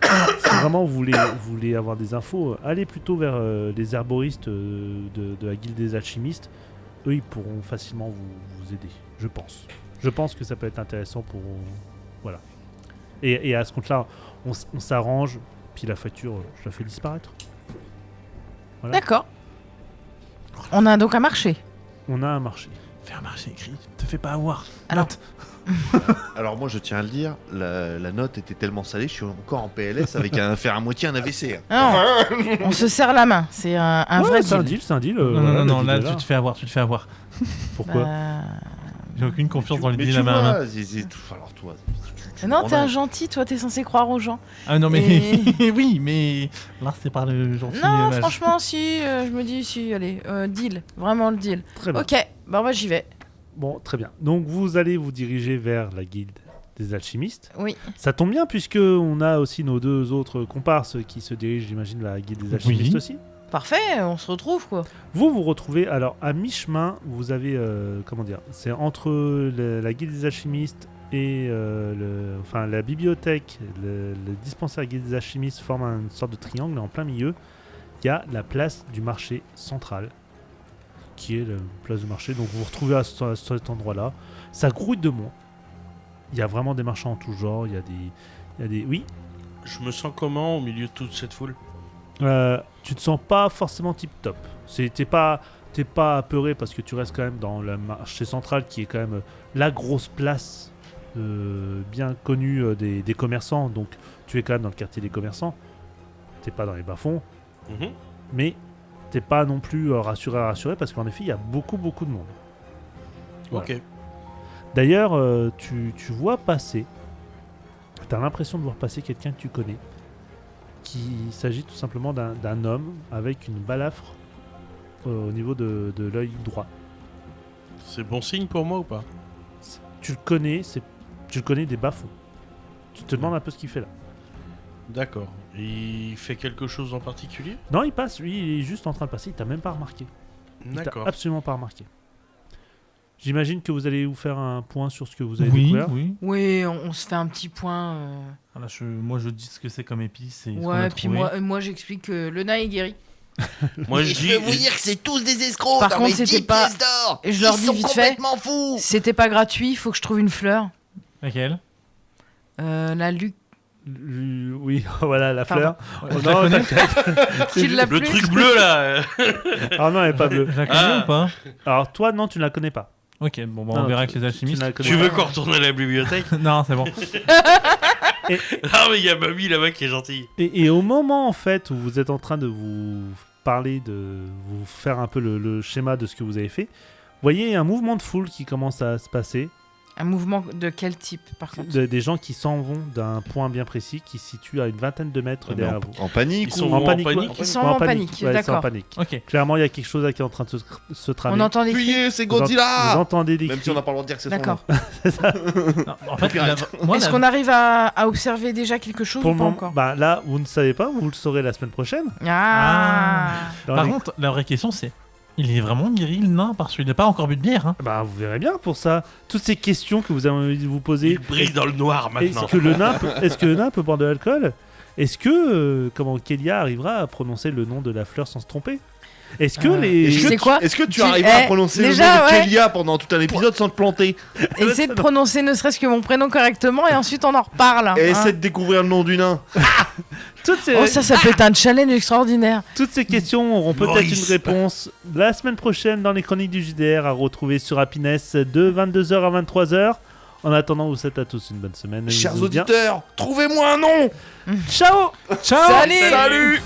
si vraiment vous voulez avoir des infos, allez plutôt vers les herboristes de la guilde des alchimistes. Eux, ils pourront facilement vous aider, je pense. Je pense que ça peut être intéressant pour... Voilà. Et à ce compte-là, on s'arrange, puis la facture, je la fais disparaître. Voilà. D'accord. On a donc un marché. On a un marché. Fais un marché écrit, te fais pas avoir. Alors- Note. Alors moi je tiens à le dire, la note était tellement salée, je suis encore en PLS avec faire à moitié un AVC. Non, on se serre la main. C'est un vrai c'est deal. un deal. Non, le là deal est tu te fais avoir. Pourquoi Bah, J'ai aucune confiance dans les Mais deals tu à main à main. vois, c'est tout. Alors toi, tu Non, me t'es rends un gentil, toi, t'es censé croire aux gens. Ah non mais Et- oui, mais là c'est pas le gentil. Non, mage. franchement, si, je me dis, si, allez, deal, vraiment le deal. Très bien. Ok, bah moi j'y vais. Bon, très bien. Donc vous allez vous diriger vers la guilde des alchimistes. Oui. Ça tombe bien puisque on a aussi nos deux autres comparses qui se dirigent, j'imagine, vers la guilde des alchimistes Oui. aussi. Parfait, on se retrouve quoi. Vous retrouvez, alors à mi-chemin, vous avez, comment dire, c'est entre la guilde des alchimistes et la bibliothèque, le dispensaire guilde des alchimistes forme une sorte de triangle, et en plein milieu, il y a la place du marché central, qui est la place du marché. Donc vous vous retrouvez à cet endroit-là. Ça grouille de monde. Il y a vraiment des marchands en tout genre. Il y a des... Oui, Je me sens comment au milieu de toute cette foule? tu te sens pas forcément tip-top. T'es pas apeuré parce que tu restes quand même dans le marché central qui est quand même la grosse place bien connue des commerçants. Donc tu es quand même dans le quartier des commerçants. T'es pas dans les bas-fonds. Mhm. Mais t'es pas non plus rassuré parce qu'en effet il y a beaucoup de monde. Voilà. Ok. D'ailleurs, tu vois passer, t'as l'impression de voir passer quelqu'un que tu connais, qu'il s'agit tout simplement d'un homme avec une balafre au niveau de l'œil droit. C'est bon signe pour moi ou pas? Tu le connais des bas-fonds. Tu te demandes un peu ce qu'il fait là. D'accord. Il fait quelque chose en particulier? Non, il passe, lui, il est juste en train de passer, il t'a même pas remarqué. Il t'a D'accord. absolument pas remarqué. J'imagine que vous allez vous faire un point sur ce que vous avez Oui, découvert. oui. Oui, on se fait un petit point. Voilà, moi je dis ce que c'est comme épice et ce qu'on Ouais, a puis trouvé. moi j'explique que le nain est guéri. Moi Et je je dis. peux vous dire que c'est tous des escrocs. Par dans contre, mes c'était 10 pas- pièces d'or. Et je leur Ils dis sont vite fait. complètement fous. C'était pas gratuit, il faut que je trouve une fleur. Laquelle La Luc. Oui, voilà la fleur. Ouais, Oh je la non, connais. t'inquiète. Tu l'as Le plus truc bleu là. Ah non, elle est pas bleue. Je la connais Ah. ou pas Alors toi, non, tu ne la connais pas. Ok, bon, bah, Non, on verra tu- avec les alchimistes. tu ne la connais Tu pas. veux qu'on retourne à la bibliothèque? Non, c'est bon. Ah mais il y a mamie là-bas qui est gentille. Et au moment en fait où vous êtes en train de vous parler, de vous faire un peu le schéma de ce que vous avez fait, vous voyez un mouvement de foule qui commence à se passer, Un mouvement de quel type, par contre? des gens qui s'en vont d'un point bien précis qui se situe à une vingtaine de mètres derrière vous. En panique Ils sont ou en panique. ouais. Ils sont Ouais, en panique, ouais, ils sont en d'accord. panique. Ok. Clairement, il y a quelque chose là qui est en train de se tramer. On entend des cris. Fuyez, c'est Vous Godzilla. entendez des Même cris. si on n'a pas le droit de dire que c'est son D'accord. Non, en fait, moi, Est-ce qu'on arrive à observer déjà quelque chose Pour ou le pas moment, encore? bah, là, vous ne savez pas, vous le saurez la semaine prochaine. Ah, Dans Par les- contre, la vraie question c'est il est vraiment guéri le nain parce qu'il n'a pas encore bu de bière. Hein. Bah, vous verrez bien pour ça. Toutes ces questions que vous avez envie de vous Il poser. brille dans le noir maintenant. Est-ce que le nain peut boire de l'alcool? Est-ce que Kélia arrivera à prononcer le nom de la fleur sans se tromper? Est-ce que les... Est-ce que C'est tu- quoi Est-ce que tu Tu- arriveras à eh, prononcer déjà, le nom de ouais. Kélia pendant tout un épisode sans te planter? essaie de prononcer ne serait-ce que mon prénom correctement et ensuite on en reparle. Et hein. essaie de découvrir le nom du nain. toutes, ces, Oh, ça peut être un challenge extraordinaire. toutes ces questions auront peut-être Maurice. une réponse la semaine prochaine dans les chroniques du JDR à retrouver sur Happiness de 22h à 23h. En attendant, vous souhaite à tous une bonne semaine. Chers Amusez-vous bien. auditeurs, trouvez-moi un nom. Ciao. Ciao. Salut.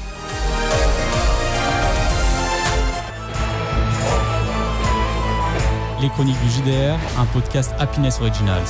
Les Chroniques du JDR, un podcast Happiness Originals.